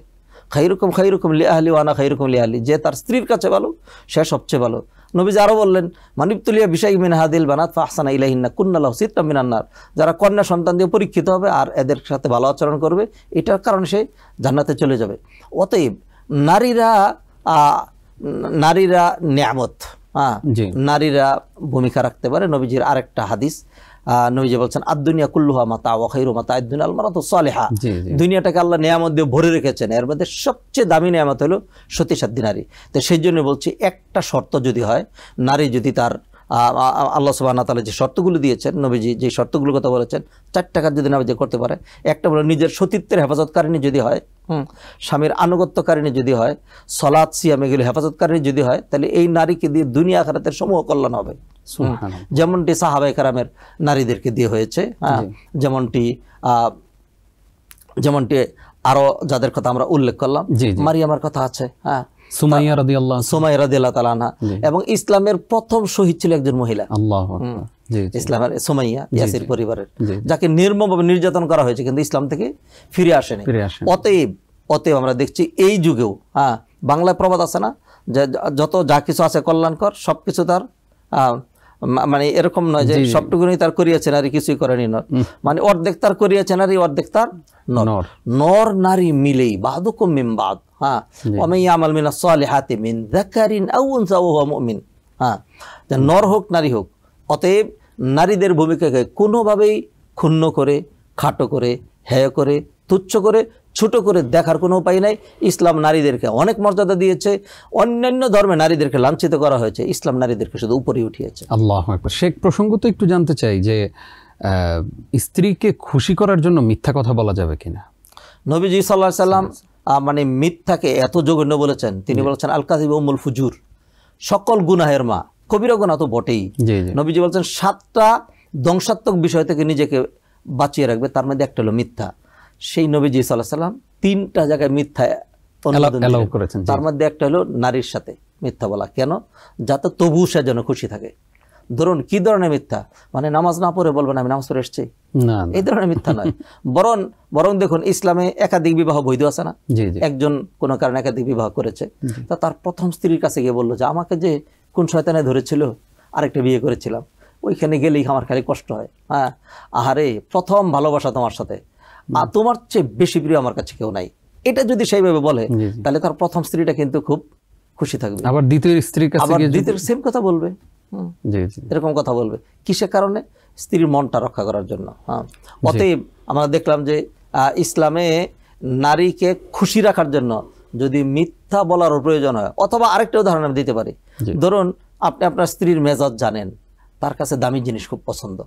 খাইরুকুম লিআহলি ওয়া আনা খাইরুকুম লিআহলি, যে তার স্ত্রীর কাছে ভালো সে সবচেয়ে ভালো। নবীজি আরো বললেন, মানিবতুলিয়া বিশাইইন মিন হাদিল বানাত ফাহসানা ইলাইহিন্না কুন্না লাহু সিত্তাম মিনান নার, যারা কন্যা সন্তান দিয়ে পরীক্ষিত হবে আর এদের সাথে ভালো আচরণ করবে, এটার কারণে সে জান্নাতে চলে যাবে। অতএব নারীরা নিয়ামত। হ্যাঁ, নারীরা ভূমিকা রাখতে পারে। নবীজির আরেকটা হাদিস, নবীজি বলছেন, আদ-দুনিয়া কুল্লুহা মাতা ওয়া খায়রু মাতা'আদ দুনিয়া আল মারাতু সালিহা। দুনিয়াটাকে আল্লাহ নিয়ামত দিয়ে ভরে রেখেছেন, এর মধ্যে সবচেয়ে দামি নিয়ামত হলো সতীসাধ্যী নারী। তো সেই জন্য বলছি, একটা শর্ত যদি হয়, নারী যদি তার আল্লাহ সুবহানাহু ওয়া তাআলা যে শর্তগুলো দিয়েছেন, নবীজি যে শর্তগুলোর কথা বলেছেন, 4টা কাজ যদি নারী করতে পারে, একটা হলো নিজের সতীত্বের হেফাজতকারিণী যদি হয়, স্বামীর আনুগত্যকারিণী যদি হয়, সালাত সিয়াম এগুলো হেফাজতকারিণী যদি হয়, তাহলে এই নারীকে দিয়ে দুনিয়া আখিরাতের সমূহ কল্যাণ হবে। যেমনটি সাহাবায়ে কেরামের নারীদেরকে দিয়ে হয়েছে। যেমনটি আরো যাদের কথা আমরা উল্লেখ করলাম, মারিয়ামের কথা আছে। হ্যাঁ, সুমাইয়া রাদিয়াল্লাহু তাআলা আনহা, এবং ইসলামের প্রথম শহীদ ছিল একজন মহিলা। আল্লাহু আকবার। ইসলামের সুমাইয়া, ইয়াসির পরিবারের, যাকে নির্মমভাবে নির্যাতন করা হয়েছে কিন্তু ইসলাম থেকে ফিরে আসেনি। অতএব আমরা দেখছি এই যুগেও, হ্যাঁ, বাংলায় প্রবাদ আছে না, যে যত যা কিছু আছে কল্যাণকর সবকিছু তার, মানে এরকম নয় যে সবটুকুনি তার করিয়াছে নারী কিছুই করেনি নর, মানে অর্ধেক তার করিয়াছে নারী অর্ধেক তার নর নারী মিলেই বাদুকুম মিন বাদ। হ্যাঁ, ওয়ামান ইয়ামাল মিনাস সালিহাতি মিন যাকারিন আও উনসা ওয়া হুয়া মুমিন। হ্যাঁ, নর হোক নারী হোক। অতএব নারীদের ভূমিকাকে কোনোভাবেই ক্ষুণ্ণ করে, খাটো করে, হেয় করে, তুচ্ছ করে, ছোট করে দেখার কোনো উপায় নাই। ইসলাম নারীদেরকে অনেক মর্যাদা দিয়েছে। অন্যান্য ধর্মে নারীদেরকে লাঞ্ছিত করা হয়েছে, ইসলাম নারীদেরকে শুধু উপরে উঠিয়েছে। আল্লাহু আকবার। শেখ প্রসঙ্গ তো একটু জানতে চাই যে স্ত্রীকে খুশি করার জন্য মিথ্যা কথা বলা যাবে কিনা? নবীজি সাল্লাল্লাহু আলাইহি সাল্লাম মানে মিথ্যাকে এত জঘন্য বলেছেন, তিনি বলেছেন আল কাযিবু উম্মুল ফুজুর, সকল গুনাহের মা। কবিরা গুনাহ তো বটেই। নবীজি বলেছেন 7টা ধ্বংসাত্মক বিষয় থেকে নিজেকে বাঁচিয়ে রাখবে, তার মধ্যে একটা হলো মিথ্যা। সেই নবীজি সাল্লাল্লাহু আলাইহি সাল্লাম 3টা জায়গায় মিথ্যা এলাও করেছেন, তার মধ্যে একটা হলো নারীর সাথে মিথ্যা বলা। কেন? যাতে তবু সে যেন খুশি থাকে। ধরুন কি ধরনের মিথ্যা, মানে নামাজ না পড়ে বলবেন আমি নামাজ পড়ে এসেছি, এই ধরনের মিথ্যা নয়। বরং দেখুন ইসলামে একাধিক বিবাহ বৈধ আছে না? একজন কোনো কারণে একাধিক বিবাহ করেছে, তা তার প্রথম স্ত্রীর কাছে গিয়ে বললো যে আমাকে যে কোন শয়তানে ধরেছিল, আরেকটা বিয়ে করেছিলাম, ওইখানে গেলেই আমার খালি কষ্ট হয়। হ্যাঁ, আহারে প্রথম ভালোবাসা তোমার সাথে, আর তোমার চেয়ে বেশি প্রিয় আমার কাছে কেউ নাই। এটা যদি সেইভাবে বলে, তাহলে তার প্রথম স্ত্রীটা কিন্তু খুব খুশি থাকবে। আবার দ্বিতীয় স্ত্রীর কাছে গিয়ে দ্বিতীয় সেম কথা বলবে, এরকম কথা বলবে। কিসের কারণে? স্ত্রীর মনটা রক্ষা করার জন্য। হ্যাঁ, অতএব আমরা দেখলাম যে ইসলামে নারীকে খুশি রাখার জন্য যদি মিথ্যা বলার প্রয়োজন হয়, অথবা আরেকটা উদাহরণ আমি দিতে পারি, ধরুন আপনি আপনার স্ত্রীর মেজাজ জানেন, তার কাছে দামি জিনিস খুব পছন্দ,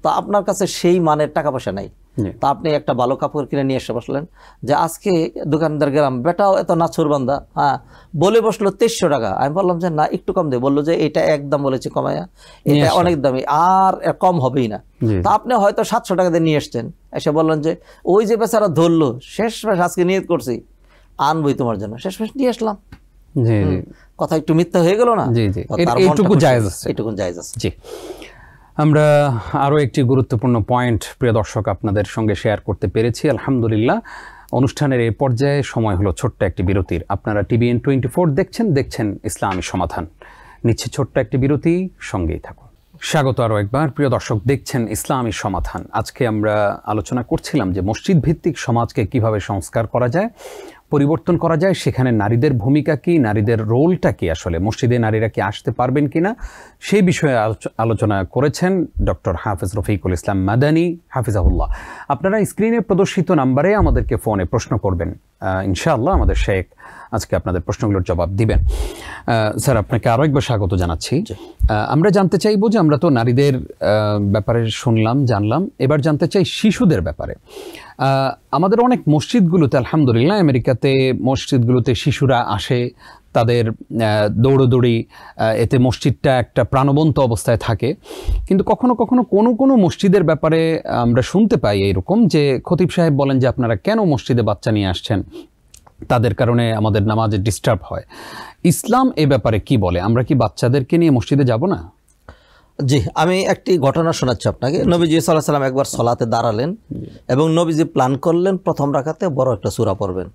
তো আপনার কাছে সেই মানের টাকা পয়সা নাই, তা আপনি একটা ভালো কাপড় কিনে নিয়ে এসে বসলেন যে আজকে দোকানদার গেলাম, বেটাও এত নাছুর বান্দা, হ্যাঁ, বলে বসলো 2300 টাকা। আমি বললাম যে না একটু কম দে, বললো যে এটা একদম বলেছে কমায়া, এটা অনেক দামি, আর কম হবেই না। তা আপনি হয়তো 700 টাকা দিয়ে নিয়ে এসছেন, এসে বললেন যে ওই যে বেচারা ধরলো, শেষমেশ আজকে নিয়ত করছি আনবই তোমার জন্য, শেষমেশ নিয়ে আসলাম। কথা একটু মিথ্যা হয়ে গেল না? এইটুকু জায়েজ আছে, এইটুকু জায়েজ আছে। জি, আমরা আরও একটি গুরুত্বপূর্ণ পয়েন্ট প্রিয় দর্শক আপনাদের সঙ্গে শেয়ার করতে পেরেছি আলহামদুলিল্লাহ। অনুষ্ঠানের এই পর্যায়ে সময় হলো ছোট্ট একটি বিরতির। আপনারা TVN 24 দেখছেন ইসলামী সমাধান। নিচ্ছে ছোট্ট একটি বিরতি, সঙ্গেই থাকুন। স্বাগত আরও একবার প্রিয় দর্শক, দেখছেন ইসলামী সমাধান। আজকে আমরা আলোচনা করছিলাম যে মসজিদ ভিত্তিক সমাজকে কিভাবে সংস্কার করা যায়, পরিবর্তন করা যায়, সেখানে নারীদের ভূমিকা কি, নারীদের রোলটা কি, আসলে মসজিদে নারীরা কি আসতে পারবেন কিনা, সেই বিষয়ে আলোচনা করেছেন ডক্টর হাফেজ রফিকুল ইসলাম মাদানী হাফিজাহুল্লাহ। আপনারা স্ক্রিনে প্রদর্শিত নাম্বারে আমাদেরকে ফোনে প্রশ্ন করবেন, ইনশাআল্লাহ আমাদের শেখ আজকে আপনাদের প্রশ্নগুলোর জবাব দিবেন। স্যার, আপনাকে আরও একবার স্বাগত জানাচ্ছি। আমরা জানতে চাইবো যে আমরা তো নারীদের ব্যাপারে শুনলাম, জানলাম, এবার জানতে চাই শিশুদের ব্যাপারে। আমাদের অনেক মসজিদগুলোতে আলহামদুলিল্লাহ, আমেরিকাতে মসজিদগুলোতে শিশুরা আসে, তাদের দৌড়োদৌড়ি, এতে মসজিদটা একটা প্রাণবন্ত অবস্থায় থাকে। কিন্তু কখনো কখনো কোনো মসজিদের ব্যাপারে আমরা শুনতে পাই এইরকম যে খতিব সাহেব বলেন যে আপনারা কেন মসজিদে বাচ্চা নিয়ে আসছেন, তাদের কারণে আমাদের নামাজে ডিস্টার্ব হয়। ইসলাম এ ব্যাপারে কি বলে? আমরা কি বাচ্চাদেরকে নিয়ে মসজিদে যাব না? জি, আমি একটি ঘটনা শোনাচ্ছি আপনাকে। নবীজি সাল্লাল্লাহু আলাইহি ওয়াসাল্লাম একবার সলাতে দাঁড়ালেন এবং নবীজি প্ল্যান করলেন প্রথম রাকাতে বড় একটা সূরা পড়বেন।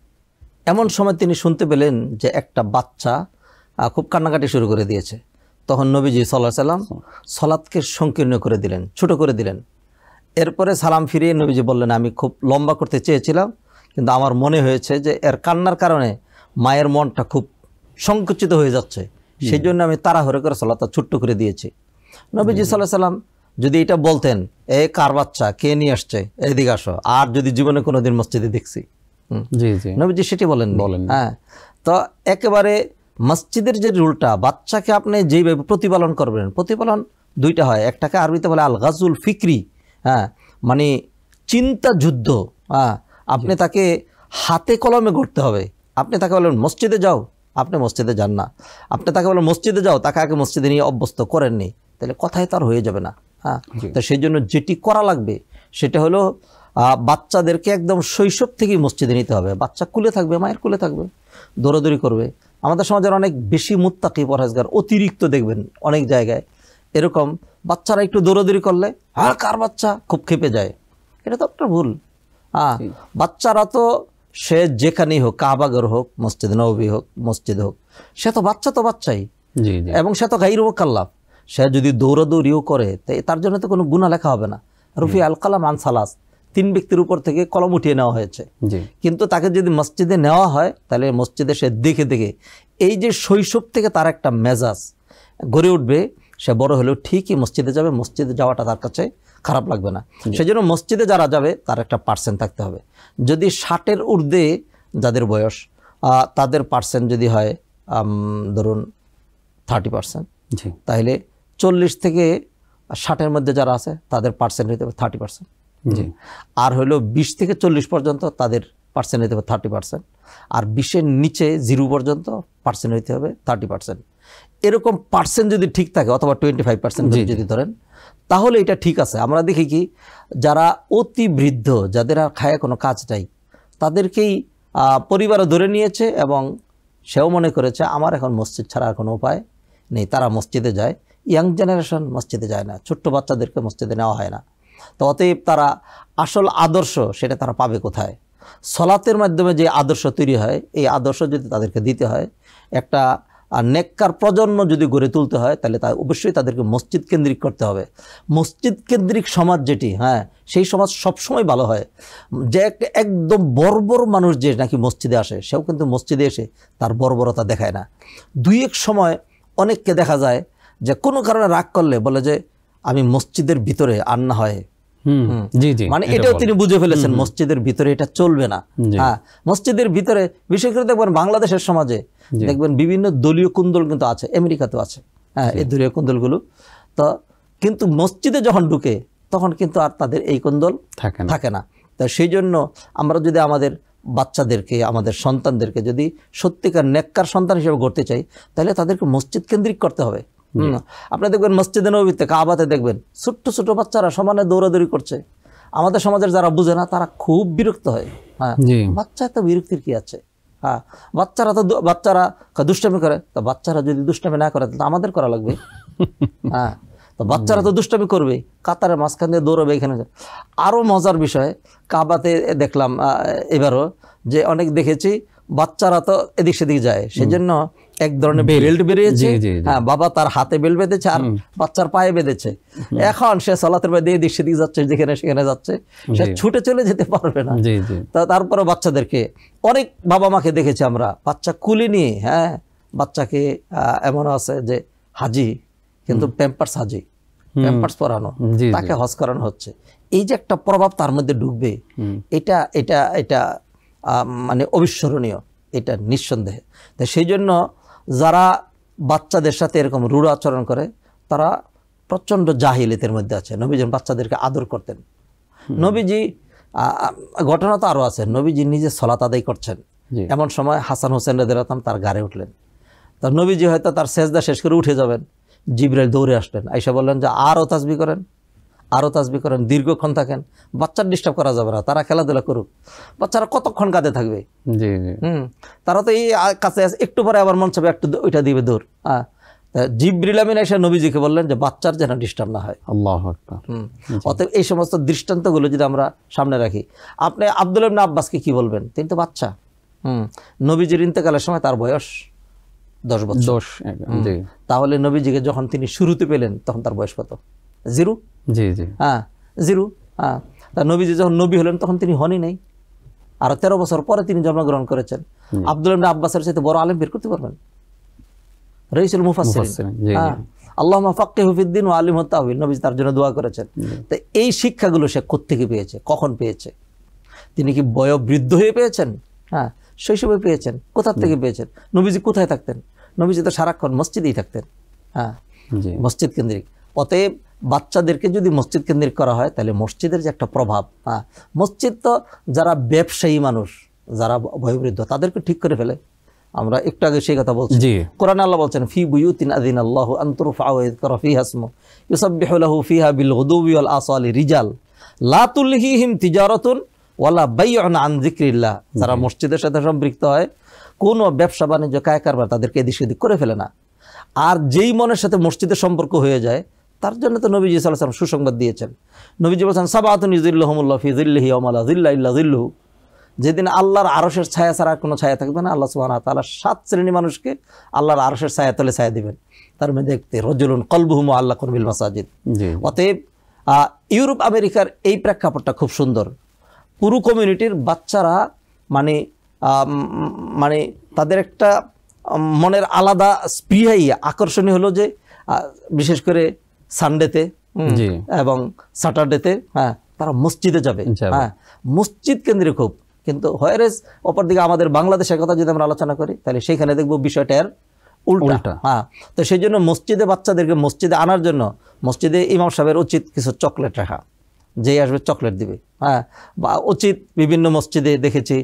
এমন সময় তিনি শুনতে পেলেন যে একটা বাচ্চা খুব কান্নাকাটি শুরু করে দিয়েছে। তখন নবীজি সাল্লাল্লাহু আলাইহি ওয়াসাল্লাম সলাতকে সংকীর্ণ করে দিলেন, ছোট করে দিলেন। এরপরে সালাম ফিরিয়ে নবীজি বললেন, আমি খুব লম্বা করতে চেয়েছিলাম, কিন্তু আমার মনে হয়েছে যে এর কান্নার কারণে মায়ের মনটা খুব সংকুচিত হয়ে যাচ্ছে, সেই জন্য আমি তাড়াহুড়ো করে সলাতটা ছোট্ট করে দিয়েছি। নবীজি সাল্লাল্লাহু আলাইহি ওয়াসাল্লাম যদি এটা বলতেন, এ কার বাচ্চা, কে নিয়ে আসছে, এদিকে আসো, আর যদি জীবনে কোনোদিন মসজিদে দেখছি, নবীজি সেটি বলেন। হ্যাঁ, তো একেবারে মসজিদের যে রুলটা, বাচ্চাকে আপনি যেইভাবে প্রতিপালন করবেন, প্রতিপালন দুইটা হয়, একটাকে আরবিতে বলে আল গাজুল ফিকরি, হ্যাঁ, মানে চিন্তা যুদ্ধ। হ্যাঁ, আপনি তাকে হাতে কলমে করতে হবে। আপনি তাকে বলেন মসজিদে যাও, আপনি মসজিদে যান না। আপনি তাকে বলেন মসজিদে যাও, তাকে আগে মসজিদে নিয়ে অভ্যস্ত করেননি, তাহলে কথাই তার হয়ে যাবে না। হ্যাঁ, তো সেই জন্য যেটি করা লাগবে সেটা হলো বাচ্চাদেরকে একদম শৈশব থেকেই মসজিদে নিতে হবে। বাচ্চা কুলে থাকবে, মায়ের কুলে থাকবে, দৌড়াদৌড়ি করবে। আমাদের সমাজের অনেক বেশি মুত্তাকি পরহেজগার অতিরিক্ত দেখবেন অনেক জায়গায় এরকম, বাচ্চারা একটু দৌড়াদৌড়ি করলে হ্যাঁ কার বাচ্চা, খুব ক্ষেপে যায়। এটা তো একটা ভুল। হ্যাঁ, বাচ্চারা তো সে যেখানেই হোক, কাবাগর হোক, মসজিদ নববী হোক, মসজিদ হোক, সে তো বাচ্চা, তো বাচ্চাই, এবং সে তো গাইরু মুকাল্লাফ। সে যদি দৌড়াদৌড়িও করে তার জন্য তো কোনো গুনাহ লেখা হবে না। রফি আল কালাম আন সালাস, 3 ব্যক্তির উপর থেকে কলম উঠিয়ে নেওয়া হয়েছে। কিন্তু তাকে যদি মসজিদে নেওয়া হয়, তাহলে মসজিদে সে দেখে দেখে এই যে শৈশব থেকে তার একটা মেজাজ গড়ে উঠবে, সে বড় হলেও ঠিকই মসজিদে যাবে, মসজিদে যাওয়াটা তার কাছে খারাপ লাগবে না। সেই জন্য মসজিদে যারা যাবে তার একটা পার্সেন্ট থাকতে হবে। যদি 60-এর ঊর্ধ্বে যাদের বয়স, তাদের পার্সেন্ট যদি হয় ধরুন 30%, তাহলে 40 থেকে 60-এর মধ্যে যারা আছে তাদের পার্সেন্ট হইতে হবে 30%। আর হলো 20 থেকে 40 পর্যন্ত তাদের পার্সেন্ট হইতে হবে 30%। আর 20-এর নিচে 0 পর্যন্ত পার্সেন্ট হইতে হবে 30%। এরকম পার্সেন্ট যদি ঠিক থাকে, অথবা 25% যদি ধরেন, তাহলে এটা ঠিক আছে। আমরা দেখি কি, যারা অতি বৃদ্ধ, যাদের আর খায় কোনো কাজ নাই, তাদেরকেই পরিবারে ধরে নিয়েছে এবং সেও মনে করেছে আমার এখন মসজিদ ছাড়া আর কোনো উপায় নেই, তারা মসজিদে যায়। ইয়াং জেনারেশন মসজিদে যায় না, ছোট্ট বাচ্চাদেরকে মসজিদে নেওয়া হয় না। তো অতএব তারা আসল আদর্শ সেটা তারা পাবে কোথায়? সলাতের মাধ্যমে যে আদর্শ তৈরি হয়, এই আদর্শ যদি তাদেরকে দিতে হয়, একটা নেককার প্রজন্ম যদি গড়ে তুলতে হয়, তাহলে তা অবশ্যই তাদেরকে মসজিদ কেন্দ্রিক করতে হবে। মসজিদ কেন্দ্রিক সমাজ যেটি, হ্যাঁ, সেই সমাজ সবসময় ভালো হয়। যে একদম বর্বর মানুষ যে নাকি মসজিদে আসে, সেও কিন্তু মসজিদে এসে তার বর্বরতা দেখায় না। 2-1 সময় অনেককে দেখা যায় যে কোনো কারণে রাগ করলে বলে যে আমি মসজিদের ভিতরে আর না হয়, জি জি, মানে এটাও তিনি বুঝে ফেলেছেন মসজিদের ভিতরে এটা চলবে না। হ্যাঁ, মসজিদের ভিতরে বিশেষ করে দেখবেন বাংলাদেশের সমাজে দেখবেন বিভিন্ন দলীয় কুন্দল কিন্তু আছে, আমেরিকাতেও আছে, হ্যাঁ, এই দলীয় কুন্দলগুলো। তো কিন্তু মসজিদে যখন ঢুকে তখন কিন্তু আর তাদের এই কুন্দল থাকে না। তো সেই জন্য আমরা যদি আমাদের বাচ্চাদেরকে, আমাদের সন্তানদেরকে যদি সত্যিকার নেককার সন্তান হিসেবে গড়তে চাই, তাহলে তাদেরকে মসজিদ কেন্দ্রিক করতে হবে। আপনি দেখবেন মসজিদে নববীতে, কাবাতে দেখবেন ছোট্ট ছোট বাচ্চারা সমানে দৌড়াদৌড়ি করছে। আমাদের সমাজের যারা বুঝে না তারা খুব বিরক্ত হয়। হ্যাঁ, বাচ্চা তো বিরক্তির কি আছে? হ্যাঁ, বাচ্চারা দুষ্টামি করে, তো বাচ্চারা যদি দুষ্টামি না করে তাহলে আমাদের করা লাগবে। হ্যাঁ, তো বাচ্চারা তো দুষ্টামি করবে, কাতারের মাঝখান দিয়ে দৌড়াবে। এখানে আরও মজার বিষয়, কাবাতে দেখলাম এবারও যে অনেক দেখেছি বাচ্চারা তো এদিক সেদিক যায়, সেজন্য এক ধরনের বেল্ট বেরিয়েছে। হ্যাঁ, বাবা তার হাতে বেল্ট বেঁধেছে আর বাচ্চার পায়ে বেঁধেছে। এখন সে সালাতের বাইরে এদিক সেদিক যাচ্ছে, যেখানে সেখানে যাচ্ছে, সে ছুটে চলে যেতে পারবে না। তারপরে বাচ্চাদেরকে অনেক বাবা মাকে দেখেছি আমরা, বাচ্চা কুলি নিয়ে, হ্যাঁ, বাচ্চাকে এমন আছে যে হাজি, কিন্তু প্যাম্পার্স হাজি, প্যাম্পার্স পরানো, তাকে হজ করানো হচ্ছে। এই যে একটা প্রভাব তার মধ্যে ঢুকবে, এটা এটা এটা মানে অবিস্মরণীয়, এটা নিঃসন্দেহে। তাই সেই জন্য যারা বাচ্চাদের সাথে এরকম রূঢ় আচরণ করে তারা প্রচণ্ড জাহিলিয়াতের মধ্যে আছে। নবীজি বাচ্চাদেরকে আদর করতেন। নবীজি, ঘটনা তো আরও আছে, নবীজি নিজে সালাত আদায় করছেন, এমন সময় হাসান হোসেন রাদিয়াল্লাহু আনহু তার গাড়ে উঠলেন। তো নবীজি হয়তো তার সেজদা শেষ করে উঠে যাবেন, জিবরাইল দৌড়ে আসলেন, আইসা বললেন যে আরও তাসবিহ করেন, আরও তাসবিহ করেন, দীর্ঘক্ষণ থাকেন, বাচ্চার ডিস্টার্ব করা যাবে না, তারা খেলাধুলা করুক। বাচ্চারা কতক্ষণ কাঁদে থাকবে? তারা তো এই কাছে একটু পরে আবার মন চাবে একটু ওইটা দিবে দৌড়। হ্যাঁ, জিবরিল আমিন এসে নবীজিকে বললেন যে বাচ্চার যেন ডিস্টার্ব না হয়। আল্লাহু আকবার। অতএব এই সমস্ত দৃষ্টান্তগুলো যদি আমরা সামনে রাখি, আপনি আব্দুল্লাহ ইবনে আব্বাসকে কি বলবেন? তিনি তো বাচ্চা। নবীজির ইন্তেকালের সময় তার বয়স 10 বছর। তাহলে নবীজিকে যখন তিনি শুরুতে পেলেন তখন তার বয়স কত? 0। হ্যাঁ, 0। হ্যাঁ, তার নবীজি যখন নবী হলেন তখন তিনি হনই নাই, আরো 13 বছর পরে তিনি জন্মগ্রহণ করেছেন। আব্দুল্লাহ ইবনে আব্বাসের চাইতে বড় আলেম বের করতে পারবেন? রাইসুল মুফাসসিরিন। হ্যাঁ, আল্লাহুম্মা ফাক্কিহু ফিদ্দিন ওয়া আল্লিমহু তা'ওয়িল, নবী তার জন্য দোয়া করেছেন। তো এই শিক্ষাগুলো সে কোত্থেকে পেয়েছে, কখন পেয়েছে? তিনি কি বয়োবৃদ্ধ হয়ে পেয়েছেন? হ্যাঁ, শৈশবে পেয়েছেন। কোথা থেকে পেয়েছেন? নবীজি কোথায় থাকতেন? নবীজি তো সারাক্ষণ মসজিদেই থাকতেন। হ্যাঁ, মসজিদ কেন্দ্রিক। অতএব বাচ্চাদেরকে যদি মসজিদ কেন্দ্রিক করা হয় তাহলে মসজিদের যে একটা প্রভাব, হ্যাঁ, মসজিদ তো যারা ব্যবসায়ী মানুষ, যারা বয়োবৃদ্ধ, তাদেরকে ঠিক করে ফেলে। আমরা একটু আগে সেই কথা বলছি, কোরআনে আল্লাহ বলছেন ফি বুয়ুতিন আযিনাল্লাহু আন তুরফা ওয়া ইযকারা ফিহা ইসমু ইউসাব্বিহু লাহু ফিহা বিল গুদুবি ওয়াল আসালি রিজাল লা তুলহিহিম তিজারাতুন ওয়ালা বাইউন আন যিকরিল্লাহ। যারা মসজিদের সাথে সম্পৃক্ত হয়, কোনো ব্যবসা বাণিজ্য কায় কারবার তাদেরকে এদিক সেদিক করে ফেলে না। আর যেই মনের সাথে মসজিদের সম্পর্ক হয়ে যায় তার জন্য তো নবীজি সাল্লাল্লাহু আলাইহি ওয়াসাল্লাম সুসংবাদ দিয়েছেন। নবীজি বলেছেন সাবাতুন ইযিল্লুহুমুল্লাহু ফি যিল্লিহি ইয়াওমা লা যিল্লা ইল্লা যিল্লুহু, যেদিন আল্লাহর আরশের ছায়া ছাড়া কোনো ছায়া থাকবে না। আল্লাহ সুবহানাহু ওয়া তাআলা 7 শ্রেণী মানুষকে আল্লাহর আরশের ছায়া তলে ছায়া দিবেন। তার মধ্যে দেখতে রজুলুন কলবুহু মুআল্লাকুন বিল মাসাজিদ। অতএব ইউরোপ আমেরিকার এই প্রেক্ষাপটটা খুব সুন্দর। পুরো কমিউনিটির বাচ্চারা মানে মানে তাদের একটা মনের আলাদা স্পৃহাই আকর্ষণীয় হলো যে বিশেষ করে সানডেতে এবং স্যাটারডেতে, হ্যাঁ, তারা মসজিদে যাবে। হ্যাঁ, মসজিদ কেন্দ্রিক খুব। কিন্তু হয়রেস অপরদিকে আমাদের বাংলাদেশের কথা যদি আমরা আলোচনা করি তাহলে সেখানে দেখবো বিষয়টার উল্টা। হ্যাঁ, তো সেই জন্য মসজিদে বাচ্চাদেরকে মসজিদে আনার জন্য মসজিদে ইমাম সাহেবের উচিত কিছু চকলেট রাখা, যেই আসবে চকলেট দিবে। হ্যাঁ, বা উচিত বিভিন্ন মসজিদে দেখেছি,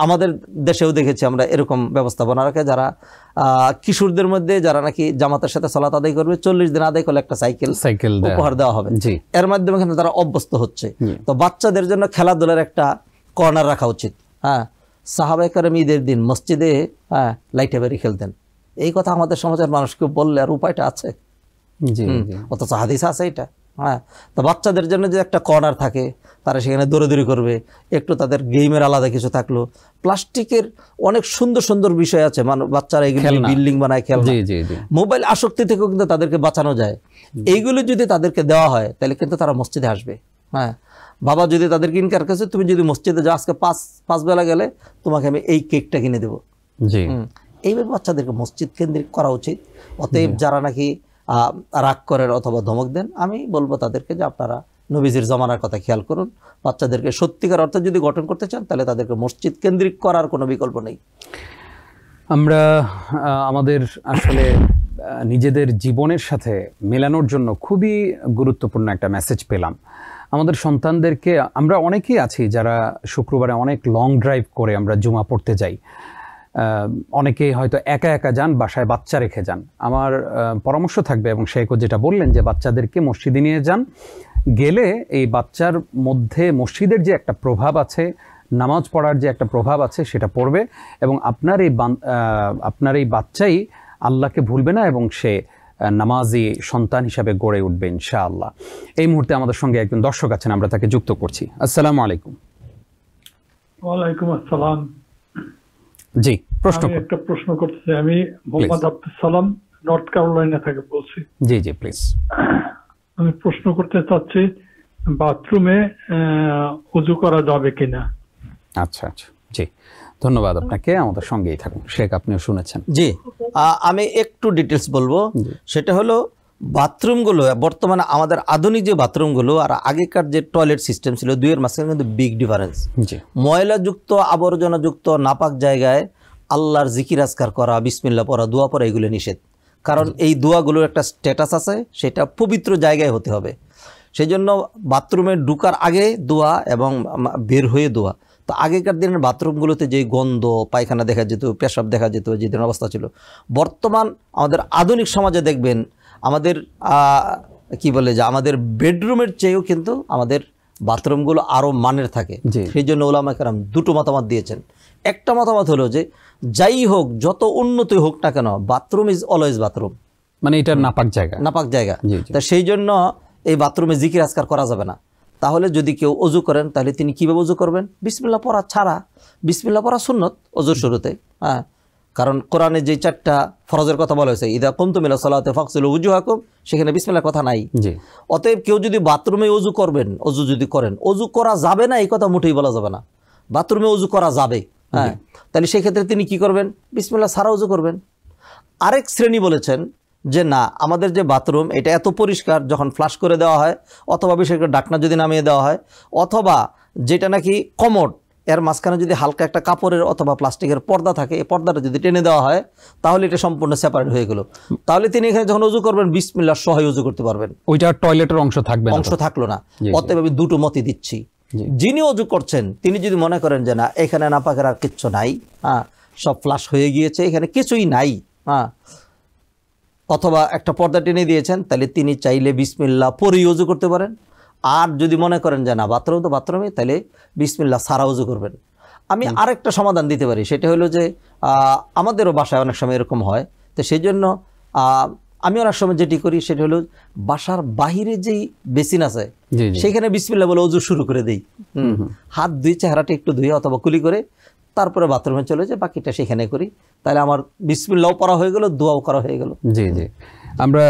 আমাদের দেশেও দেখেছি আমরা এরকম ব্যবস্থাপনা রাখে, যারা কিশোরদের মধ্যে যারা নাকি জামাতের সাথে সালাত আদায় করবে 40 দিন আদায় করলে একটা সাইকেল উপহার দেওয়া হবে। এর মাধ্যমে কিন্তু তারা অভ্যস্ত হচ্ছে। তো বাচ্চাদের জন্য খেলাধুলার একটা কর্নার রাখা উচিত। হ্যাঁ, সাহাবায়ে কেরাম ঈদের দিন মসজিদে, হ্যাঁ, লাইটে বাড়ি খেলতেন। এই কথা আমাদের সমাজের মানুষকে বললে আর উপায়টা আছে? অথচ হাদিস আছে এটা। হ্যাঁ, তো বাচ্চাদের জন্য যে একটা কর্নার থাকে, তারা সেখানে দৌড়াদৌড়ি করবে, একটু তাদের গেমের আলাদা কিছু থাকলো। প্লাস্টিকের অনেক সুন্দর সুন্দর বিষয় আছে, বাচ্চারা এগুলো বিল্ডিং বানায়, খেলনা, মোবাইল আসক্তি থেকেও কিন্তু তাদেরকে বাঁচানো যায়। এইগুলো যদি তাদেরকে দেওয়া হয় তাহলে কিন্তু তারা মসজিদে আসবে। হ্যাঁ, বাবা যদি তাদেরকে ইনকার করছে, তুমি যদি মসজিদে যাও, আজকে 5 বেলা গেলে তোমাকে আমি এই কেকটা কিনে দেবো। এইভাবে বাচ্চাদেরকে মসজিদ কেন্দ্রিক করা উচিত। অতএব যারা নাকি রাগ করেন অথবা ধমক দেন, আমি বলবো তাদেরকে যে আপনারা নবীজির জমানার কথা খেয়াল করুন। বাচ্চাদেরকে সত্যিকার অর্থে যদি গঠন করতে চান তাহলে তাদেরকে মসজিদ কেন্দ্রিক করার কোনো বিকল্প নেই। আমরা আমাদের আসলে নিজেদের জীবনের সাথে মেলানোর জন্য খুবই গুরুত্বপূর্ণ একটা মেসেজ পেলাম। আমাদের সন্তানদেরকে, আমরা অনেকেই আছি যারা শুক্রবারে অনেক লং ড্রাইভ করে আমরা জুমা পড়তে যাই, অনেকেই হয়তো একা একা যান, বাসায় বাচ্চা রেখে যান। আমার পরামর্শ থাকবে, এবং শেখও যেটা বললেন যে বাচ্চাদেরকে মসজিদে নিয়ে যান, গেলে এই বাচ্চার মধ্যে মসজিদের যে একটা প্রভাব আছে, নামাজ পড়ার যে একটা প্রভাব আছে সেটা পড়বে, এবং আপনার এই বাচ্চাই আল্লাহকে ভুলবে না এবং সে নামাজি সন্তান হিসাবে গড়ে উঠবে ইনশাআল্লাহ। এই মুহূর্তে আমাদের সঙ্গে একজন দর্শক আছেন, আমরা তাকে যুক্ত করছি। আসসালামু আলাইকুম। ওয়ালাইকুম আসসালাম। জি, প্রশ্ন। আমি একটা প্রশ্ন করতে চাই। আমি মোহাম্মদ আব্দুল সালাম, নর্থ ক্যারোলাইনা থেকে বলছি। জি জি, প্লিজ। আমি প্রশ্ন করতে চাচ্ছি, বাথরুমে ওযু করা যাবে কিনা? আচ্ছা আচ্ছা, জি, ধন্যবাদ আপনাকে। আমাদের সঙ্গেই থাকুন। শেখ, আপনিও শুনেছেন। জি, আমি একটু ডিটেলস বলবো। সেটা হলো বাথরুমগুলো বর্তমানে আমাদের আধুনিক যে বাথরুমগুলো আর আগেকার যে টয়লেট সিস্টেম ছিল, দুইয়ের মাঝখানে কিন্তু বিগ ডিফারেন্স। ময়লাযুক্ত, আবর্জনাযুক্ত, নাপাক জায়গায় আল্লাহর জিকির আজকার করা, বিসমিল্লাহ পড়া, দোয়া পড়া এগুলো নিষেধ। কারণ এই দোয়াগুলোর একটা স্ট্যাটাস আছে, সেটা পবিত্র জায়গায় হতে হবে। সেই জন্য বাথরুমে ঢুকার আগে দোয়া এবং বের হয়ে দোয়া। তো আগেকার দিনের বাথরুমগুলোতে যে গন্ধ, পায়খানা দেখা যেত, পেশাব দেখা যেত, যে ধরনের অবস্থা ছিল, বর্তমান আমাদের আধুনিক সমাজে দেখবেন আমাদের কি বলে যে আমাদের বেডরুমের চেয়েও কিন্তু আমাদের বাথরুমগুলো আরও মানের থাকে। সেই জন্য ওলামা কেরাম দুটো মতামত দিয়েছেন। একটা মতামত হলো যে যাই হোক, যত উন্নতি হোক না কেন, বাথরুম ইজ অলওয়েজ বাথরুম, মানে এটা নাপাক জায়গা, নাপাক জায়গা। তা সেই জন্য এই বাথরুমে জিকির আজকার করা যাবে না। তাহলে যদি কেউ অজু করেন, তাহলে তিনি কীভাবে অজু করবেন? বিসমিল্লাহ পড়া ছাড়া। বিসমিল্লাহ পড়া সুন্নত অজুর শুরুতে, হ্যাঁ। কারণ কোরআনে যে 4টা ফরজের কথা বলা হয়েছে, ইদা কুমতুম ইলা সালাতি ফাগসিলু উজুহাকুম, সেখানে বিসমিল্লাহর কথা নাই। অতএব কেউ যদি বাথরুমে অজু করবেন, অজু যদি করেন, অজু করা যাবে না এই কথা মুঠেই বলা যাবে না। বাথরুমে অজু করা যাবে, হ্যাঁ। তাহলে সেই ক্ষেত্রে তিনি কি করবেন? বিসমিল্লাহ ছাড়া অজু করবেন। আরেক শ্রেণী বলেছেন যে না, আমাদের যে বাথরুম এটা এত পরিষ্কার, যখন ফ্লাশ করে দেওয়া হয় অথবা বিশেষ করে ডাকনা যদি নামিয়ে দেওয়া হয়, অথবা যেটা নাকি কমোড, এর মাঝখানে যদি হালকা একটা কাপড়ের অথবা প্লাস্টিকের পর্দা থাকে, এই পর্দাটা যদি টেনে দেওয়া হয় তাহলে এটা সম্পূর্ণ সেপারেট হয়ে গেল। তাহলে তিনি এখানে যখন অজু করবেন বিসমিল্লাহ সহ অজু করতে পারবেন, ওইটা টয়লেটের অংশ থাকবে, অংশ থাকলো না। অতএব আমি দুটো মতই দিচ্ছি। যিনি অজু করছেন তিনি যদি মনে করেন যে না, এখানে নাপাকের আর কিচ্ছু নাই, হ্যাঁ, সব ফ্লাশ হয়ে গিয়েছে, এখানে কিছুই নাই, হ্যাঁ, অথবা একটা পর্দা টেনে দিয়েছেন, তাহলে তিনি চাইলে বিসমিল্লাহ পরেই অজু করতে পারেন। আর যদি মনে করেন যে না, বাথরুম তো বাথরুমে, তাহলে বিসমিল্লাহ সারা উজু করবেন। আমি আরেকটা সমাধান দিতে পারি, সেটা হলো যে আমাদেরও বাসায় অনেক সময় এরকম হয়। তো সেই জন্য আমি অনেক সময় যেটি করি সেটা হলো, বাসার বাহিরে যেই বেসিন আছে সেখানে বিসমিল্লাহ বলে অজু শুরু করে দিই। হাত ধুই, চেহারাটা একটু ধুয়ে অথবা কুলি করে, তারপরে বাথরুমে চলে যায়, বাকিটা সেখানে করি। তাহলে আমার বিসমিল্লাহও পড়া হয়ে গেল, দোয়াও করা হয়ে গেল। জি জি, আমরা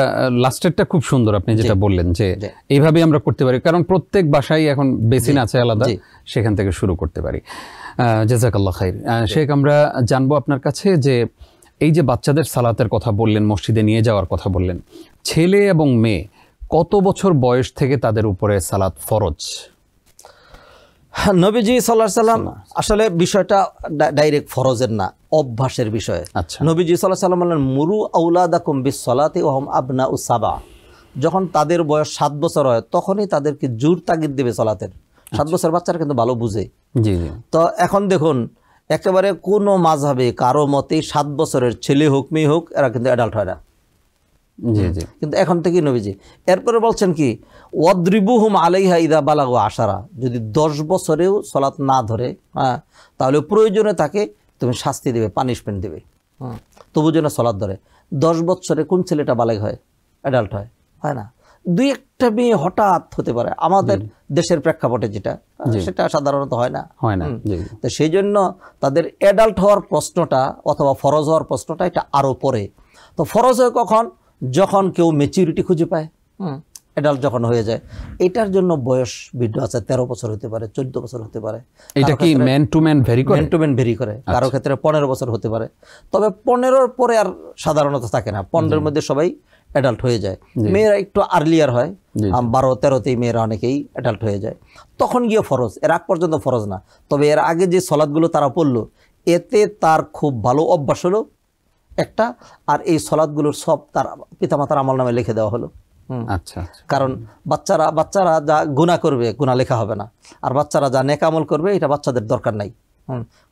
লাস্টেরটা খুব সুন্দর আপনি যেটা বললেন যে এইভাবে আমরা করতে পারি, কারণ প্রত্যেক বাসায় এখন বেসিন আছে আলাদা, সেখান থেকে শুরু করতে পারি। জাযাকাল্লাহ খাইর। শেখ, আমরা জানবো আপনার কাছে যে এই যে বাচ্চাদের সালাতের কথা বললেন, মসজিদে নিয়ে যাওয়ার কথা বললেন, ছেলে এবং মেয়ে কত বছর বয়স থেকে তাদের উপরে সালাত ফরজ? নবীজি সাল্লাল্লাহু আলাইহি সাল্লাম আসলে বিষয়টা ডাইরেক্ট ফরজের না, অভ্যাসের বিষয়। নবীজি সাল্লাল্লাহু আলাইহি সাল্লাম বললেন, মুরু আওলাদাকুম বিস-সালাতি ওয়া হুম আবনাউ সাবা। যখন তাদের বয়স 7 বছর হয় তখনই তাদেরকে জোর তাগিদ দেবে সালাতের। 7 বছর বাচ্চারা কিন্তু ভালো বুঝে। তো এখন দেখুন, একেবারে কোনো মাযহাবে কারো মতে 7 বছরের ছেলে হোক মেয়ে হোক, এরা কিন্তু অ্যাডাল্ট হয় না। কিন্তু এখন থেকে নবীজি এরপরে বলছেন কি, ওয়াদরিবুহুম আলাইহা ইদা বালাগু 10। যদি 10 বছরেও সালাত না ধরে, হ্যাঁ, তাহলে প্রয়োজনে তাকে তুমি শাস্তি দেবে, পানিশমেন্ট দেবে, তবু যেন সালাত ধরে। 10 বছরে কোন ছেলেটা বালেগ হয়, অ্যাডাল্ট হয়? হয় না। 2-1টা মেয়ে হঠাৎ হতে পারে, আমাদের দেশের প্রেক্ষাপটে যেটা, সেটা সাধারণত হয় না। তো সেই জন্য তাদের অ্যাডাল্ট হওয়ার প্রশ্নটা অথবা ফরজ হওয়ার প্রশ্নটা এটা আরও পরে। তো ফরজ হয় কখন? যখন কেউ ম্যাচুরিটি খুঁজে পায়, অ্যাডাল্ট যখন হয়ে যায়। এটার জন্য বয়স ভিন্ন আছে, 13 বছর হতে পারে, 14 বছর হতে পারে। এটা কি ম্যান টু ম্যান ভেরি করে? ম্যান টু ম্যান ভেরি করে। কারো ক্ষেত্রে 15 বছর হতে পারে। তবে 15-র পরে আর সাধারণত থাকে না। 15-র মধ্যে সবাই অ্যাডাল্ট হয়ে যায়। মেয়েরা একটু আর্লিয়ার হয়, 12-13তেই মেয়েরা অনেকেই অ্যাডাল্ট হয়ে যায়, তখন গিয়ে ফরজ। এর আগ পর্যন্ত ফরজ না। তবে এর আগে যে সলাৎগুলো তারা পড়লো, এতে তার খুব ভালো অভ্যাস হলো একটা, আর এই সলাৎগুলোর সব তার পিতামাতার আমল নামে লিখে দেওয়া হলো। আচ্ছা, কারণ বাচ্চারা যা গুনাহ করবে, গুনাহ লেখা হবে না, আর বাচ্চারা যা নেক আমল করবে এটা বাচ্চাদের দরকার নাই।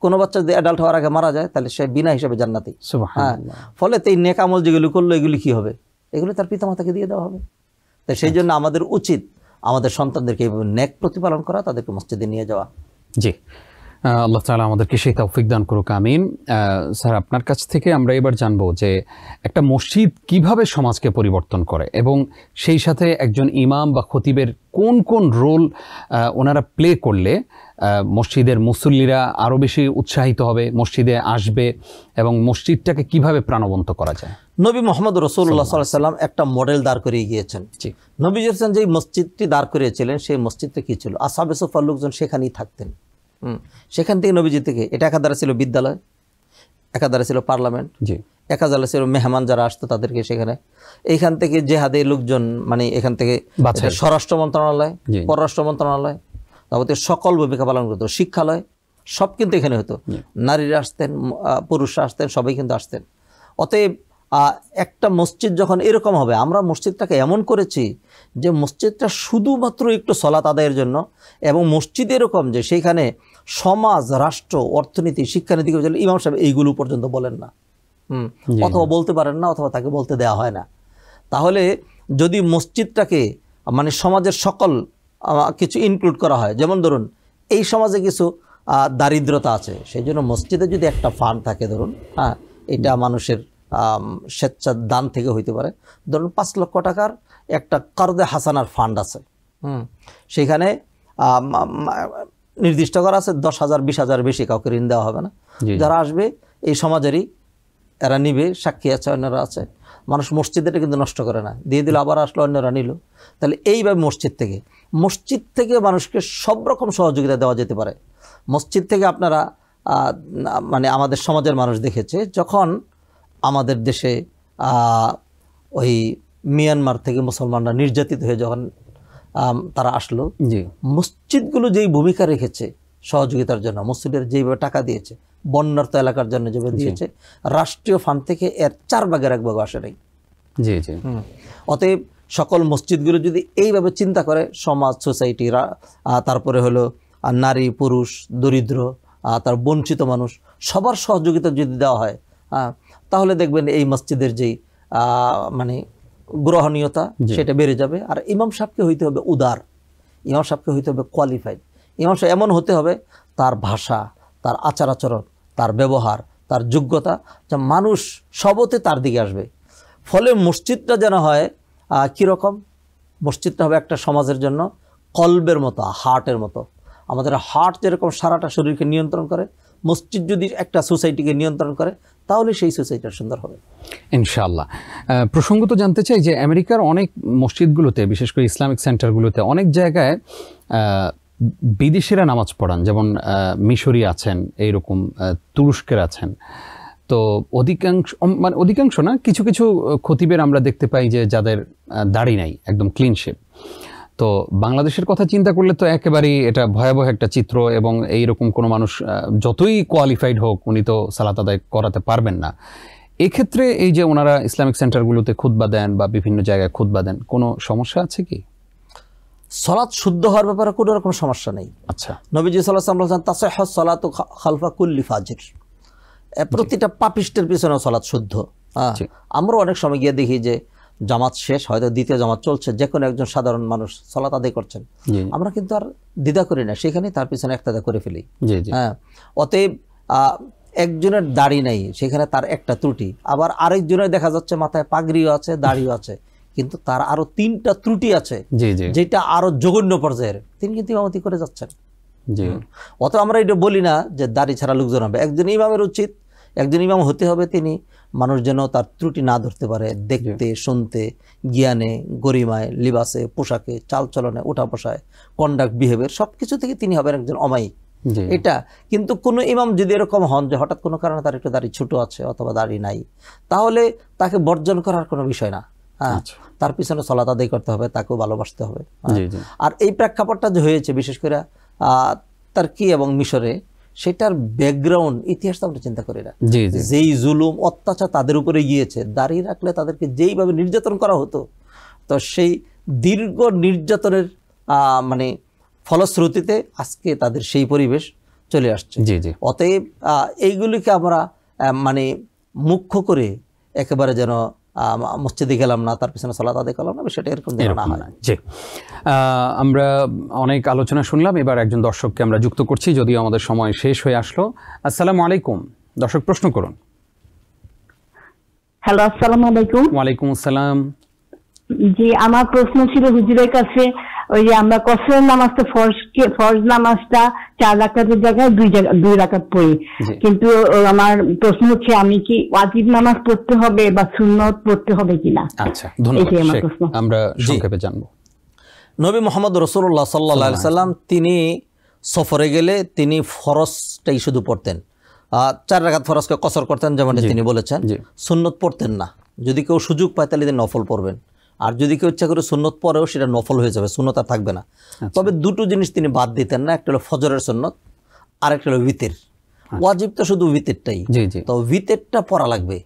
কোনো বাচ্চা যদি অ্যাডাল্ট হওয়ার আগে মারা যায় তাহলে সে বিনা হিসেবে জান্নাতি। হ্যাঁ, ফলে এই নেক আমল যেগুলি করলো এগুলি কি হবে, এগুলি তার পিতামাতাকে দিয়ে দেওয়া হবে। তো সেই জন্য আমাদের উচিত আমাদের সন্তানদেরকে এইভাবে নেক প্রতিপালন করা, তাদেরকে মসজিদে নিয়ে যাওয়া। জি, আল্লাহ তাআলা আমাদেরকে সেই তৌফিক দান করুক, আমিন। স্যার, আপনার কাছ থেকে আমরা এবার জানবো যে একটা মসজিদ কিভাবে সমাজকে পরিবর্তন করে, এবং সেই সাথে একজন ইমাম বা খতিবের কোন কোন রোল ওনারা প্লে করলে মসজিদের মুসল্লিরা আরও বেশি উৎসাহিত হবে, মসজিদে আসবে, এবং মসজিদটাকে কিভাবে প্রাণবন্ত করা যায়। নবী মুহাম্মদ রাসূলুল্লাহ সাল্লাল্লাহু আলাইহি সাল্লাম একটা মডেল দাঁড় করিয়ে গিয়েছেন। নবী যে মসজিদটি দাঁড় করিয়েছিলেন সেই মসজিদটা কি ছিল? আসহাবে সুফার লোকজন সেখানেই থাকতেন। সেখান থেকে নবীজি থেকে এটা একাধারে ছিল বিদ্যালয়, একাধারে ছিল পার্লামেন্ট, একাধারে ছিল মেহমান যারা আসতো তাদেরকে সেখানে। এইখান থেকে জেহাদে লোকজন, মানে এখান থেকে স্বরাষ্ট্র মন্ত্রণালয়, পররাষ্ট্র মন্ত্রণালয়, তারপরে সকল ভূমিকা পালন করতো, শিক্ষালয়, সব কিন্তু এখানে হতো। নারীরা আসতেন, পুরুষরা আসতেন, সবাই কিন্তু আসতেন। অতএব একটা মসজিদ যখন এরকম হবে, আমরা মসজিদটাকে এমন করেছি যে মসজিদটা শুধুমাত্র একটু সলাত আদায়ের জন্য, এবং মসজিদ এরকম যে সেইখানে সমাজ, রাষ্ট্র, অর্থনীতি, শিক্ষানীতি ইমাম সাহেব এইগুলো পর্যন্ত বলেন না, অথবা বলতে পারেন না, অথবা তাকে বলতে দেওয়া হয় না। তাহলে যদি মসজিদটাকে মানে সমাজের সকল কিছু ইনক্লুড করা হয়, যেমন ধরুন এই সমাজে কিছু দারিদ্রতা আছে, সেই জন্য মসজিদে যদি একটা ফান্ড থাকে, ধরুন এটা মানুষের স্বেচ্ছা দান থেকে হইতে পারে, ধরুন 5 লক্ষ টাকার একটা কারদে হাসানার ফান্ড আছে, সেখানে নির্দিষ্ট করা আছে 10,000 20,000 বেশি কাউকে ঋণ দেওয়া হবে না। যারা আসবে এই সমাজেরই, এরা নিবে, সাক্ষী আছে, অন্যরা আছে। মানুষ মসজিদটা কিন্তু নষ্ট করে না, দিয়ে দিল, আবার আসলো, অন্যরা নিল। তাহলে এইভাবে মসজিদ থেকে মানুষকে সব রকম সহযোগিতা দেওয়া যেতে পারে। মসজিদ থেকে আপনারা মানে আমাদের সমাজের মানুষ দেখেছে, যখন আমাদের দেশে ওই মিয়ানমার থেকে মুসলমানরা নির্যাতিত হয়ে যখন তারা আসলো, মসজিদগুলো যেই ভূমিকা রেখেছে সহযোগিতার জন্য, মসজিদের যেইভাবে টাকা দিয়েছে, বন্যার্ত এলাকার জন্য যেভাবে দিয়েছে, রাষ্ট্রীয় ফান্ড থেকে এর 4 ভাগের 1 ভাগ আসে নাই। অতএব সকল মসজিদগুলো যদি এইভাবে চিন্তা করে, সমাজ, সোসাইটি, তারপরে হলো নারী, পুরুষ, দরিদ্র, তার বঞ্চিত মানুষ, সবার সহযোগিতা যদি দেওয়া হয়, তাহলে দেখবেন এই মসজিদের যেই মানে গ্রহণীয়তা সেটা বেড়ে যাবে। আর ইমাম সাহেবকে হইতে হবে উদার, ইমাম সাহেবকে হইতে হবে কোয়ালিফাইড। ইমাম সাহেব এমন হতে হবে, তার ভাষা, তার আচার আচরণ, তার ব্যবহার, তার যোগ্যতা, যা মানুষ সবতে তার দিকে আসবে। ফলে মসজিদটা যেন হয় কীরকম, মসজিদটা হবে একটা সমাজের জন্য কলবের মতো, হার্টের মতো। আমাদের হার্ট যেরকম সারাটা শরীরকে নিয়ন্ত্রণ করে, মসজিদ যদি একটা সোসাইটিকে নিয়ন্ত্রণ করে, তাহলে সেই সোসাইটিটা সুন্দর হবে ইনশাআল্লাহ। প্রসঙ্গত জানতে চাই যে আমেরিকার অনেক মসজিদগুলোতে, বিশেষ করে ইসলামিক সেন্টারগুলোতে, অনেক জায়গায় বিদেশিরা নামাজ পড়ান, যেমন মিশরি আছেন, এইরকম তুরস্কের আছেন। তো অধিকাংশ না, কিছু কিছু খতিবের আমরা দেখতে পাই যে যাদের দাড়ি নাই, একদম ক্লিন শেভ। তো বাংলাদেশের কথা চিন্তা করলে তো একেবারেই এটা ভয়াবহ একটা চিত্র, এবং এইরকম কোনো মানুষ যতই কোয়ালিফাইড হোক, উনি তো সালাত আদায় করাতে পারবেন না। এক্ষেত্রে এই যে ওনারা ইসলামিক সেন্টারগুলোতে খুতবা দেন বা বিভিন্ন জায়গায় খুতবা দেন, কোনো সমস্যা আছে কি? সালাত শুদ্ধ হওয়ার ব্যাপারে কোনো রকম সমস্যা নেই। আচ্ছা, নবীজি সাল্লাল্লাহু আলাইহি ওয়াসাল্লাম বলেছেন, তাসিহু সালাতু খালফা কুল্লি ফাজির, প্রতিটা পাপিষ্টের পিছনে সালাত শুদ্ধ। আমরা অনেক সময় গিয়ে দেখি যে জামাত শেষ, হয়তো দ্বিতীয় জামাত চলছে, যে কোনো একজন সাধারণ মানুষ সালাত আদায় করছেন, আমরা কিন্তু আর দ্বিধা করি না, সেখানে তার পিছনে একটাদা করে ফেলি। হ্যাঁ, অতএব একজনের দাড়ি নাই, সেখানে তার একটা ত্রুটি, আবার আরেকজনের দেখা যাচ্ছে মাথায় পাগড়িও আছে, দাড়িও আছে, কিন্তু তার আরো 3টা ত্রুটি আছে, যেটা আরো জঘন্য পর্যায়ের, তিনি কিন্তু ইমামতি করে যাচ্ছেন। অত আমরা এটা বলি না যে দাড়ি ছাড়া লোকজন হবে। একজন ইমামের উচিত, একজন ইমাম হতে হবে তিনি মানুষ যেন তার ত্রুটি না ধরতে পারে, দেখতে, শুনতে, জ্ঞানে, গরিমায়, লিবাসে, পোশাকে, চালচলনে, উঠা বসায়, কন্ডাক্ট, বিহেভিয়ার, সবকিছু থেকে তিনি হবেন একজন অমায়িক। এটা কিন্তু কোনো ইমাম যদি এরকম হন যে হঠাৎ কোনো কারণে তার একটু দাড়ি ছোট আছে অথবা দাড়ি নাই, তাহলে তাকে বর্জন করার কোনো বিষয় না। হ্যাঁ, তার পিছনে সালাত আদায় করতে হবে, তাকেও ভালোবাসতে হবে। জি জি আর এই প্রেক্ষাপটটা যে হয়েছে বিশেষ করে তুর্কি এবং মিশরে, সেটার ব্যাকগ্রাউন্ড ইতিহাসটা আমরা চিন্তা করি না। জি জি যেই জুলুম অত্যাচার তাদের উপরে গিয়েছে, দাঁড়িয়ে রাখলে তাদেরকে যেইভাবে নির্যাতন করা হতো, তো সেই দীর্ঘ নির্যাতনের মানে ফলশ্রুতিতে আজকে তাদের সেই পরিবেশ চলে আসছে। জি জি অতএব এইগুলিকে আমরা মানে মুখ্য করে একেবারে যেন মসজিদে গেলাম না, তার পিছনে সালাত আদায় করলাম না, সেটা এরকম যেন না হয়। জি, আমরা অনেক আলোচনা শুনলাম। এবার একজন দর্শককে আমরা যুক্ত করছি, যদিও আমাদের সময় শেষ হয়ে আসলো। আসসালামু আলাইকুম দর্শক, প্রশ্ন করুন। হ্যালো, আসসালামু আলাইকুম। ওয়ালাইকুম আসসালাম। জি, আমার প্রশ্ন ছিল হুজুরের কাছে, ওই যে আমরা কসরের নামাজটা ফরজ নামাজটা 4 রাকাতের জায়গায় 2 রাকাত পড়ি, কিন্তু আমার প্রশ্ন হচ্ছে আমি কি ওয়াজিব নামাজ পড়তে হবে বা সুন্নত পড়তে হবে কিনা? আচ্ছা, ধন্যবাদ। আমরা সংক্ষেপে জানবো। নবী মুহাম্মদ রাসূলুল্লাহ সাল্লাল্লাহু আলাইহি সাল্লাম তিনি সফরে গেলে তিনি ফরজটাই শুধু পড়তেন, 4 রাকাত ফরজকে কসর করতেন যেমনটা তিনি বলেছেন, সুন্নত পড়তেন না। যদি কেউ সুযোগ পায় তাহলে তিনি নফল পড়বেন, আর যদি কেউ ইচ্ছা করে সুন্নত পড়েও সেটা নফল হয়ে যাবে, সুন্নত আর থাকবে না। তবে দুটো জিনিস তিনি বাদ দিতেন না, একটা হলো ফজরের সুন্নত আর একটা হলো উইতর। ওয়াজিব তো শুধু উইতরটাই, তো উইতরটা পড়া লাগবে।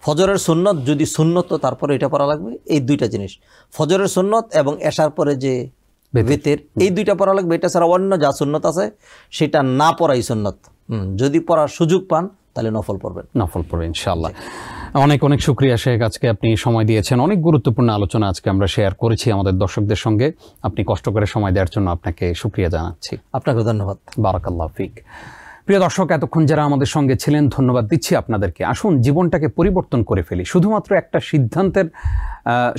ফজরের সুন্নত যদি সুন্নত তো তারপরে এটা পড়া লাগবে। এই দুইটা জিনিস, ফজরের সুন্নত এবং এশার পরে যে উইতর, এই দুইটা পড়া লাগবে। এটা ছাড়া অন্য যা সুন্নত আছে সেটা না পড়াই সুন্নত। যদি পড়ার সুযোগ পান তাহলে নফল পড়বেন। নফল পড়বেন ইনশাআল্লাহ। অনেক অনেক শুকরিয়া শেখ, আজকে আপনি সময় দিয়েছেন। অনেক গুরুত্বপূর্ণ আলোচনা আজকে আমরা শেয়ার করেছি আমাদের দর্শকদের সঙ্গে। আপনি কষ্ট করে সময় দেওয়ার জন্য আপনাকে শুকরিয়া জানাচ্ছি। আপনাকে ধন্যবাদ। বারাকাল্লাহু ফিক। প্রিয় দর্শক, এতক্ষণ যারা আমাদের সঙ্গে ছিলেন ধন্যবাদ দিচ্ছি আপনাদেরকে। আসুন জীবনটাকে পরিবর্তন করে ফেলি। শুধুমাত্র একটা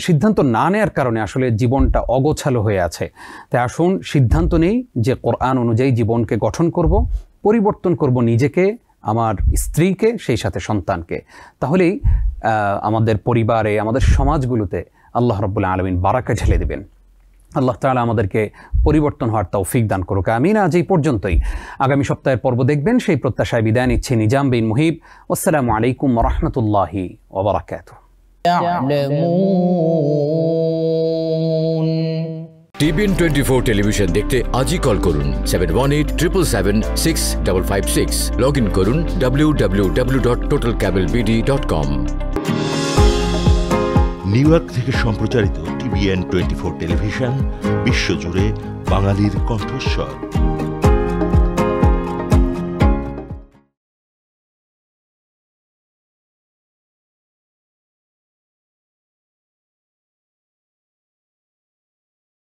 সিদ্ধান্ত না নেওয়ার কারণে আসলে জীবনটা অগোছালো হয়ে আছে। তাই আসুন সিদ্ধান্ত নেই যে কোরআন অনুযায়ী জীবনকে গঠন করব, পরিবর্তন করব নিজেকে, আমার স্ত্রীকে, সেই সাথে সন্তানকে। তাহলেই আমাদের পরিবারে, আমাদের সমাজগুলোতে আল্লাহ রাব্বুল আলামিন বারাকা ঢেলে দেবেন। আল্লাহ তাআলা আমাদেরকে পরিবর্তন হওয়ার তৌফিক দান করুক। আমিন। আজ এই পর্যন্তই। আগামী সপ্তাহের পর্ব দেখবেন, সেই প্রত্যাশায় বিদায় নিচ্ছি নিজাম বিন মুহিব। আসসালামু আলাইকুম ওয়া রাহমাতুল্লাহি ওয়া বারাকাতুহু। টিবিএন 24 টেলিভিশন দেখতে আজই কল করুন 7187776556। লগ ইন করুন www.totalcablebd.com। নিউ ইয়র্ক থেকে সম্প্রচারিত টিবিএন 24 টেলিভিশন বিশ্বজুড়ে বাঙালির কণ্ঠস্বর।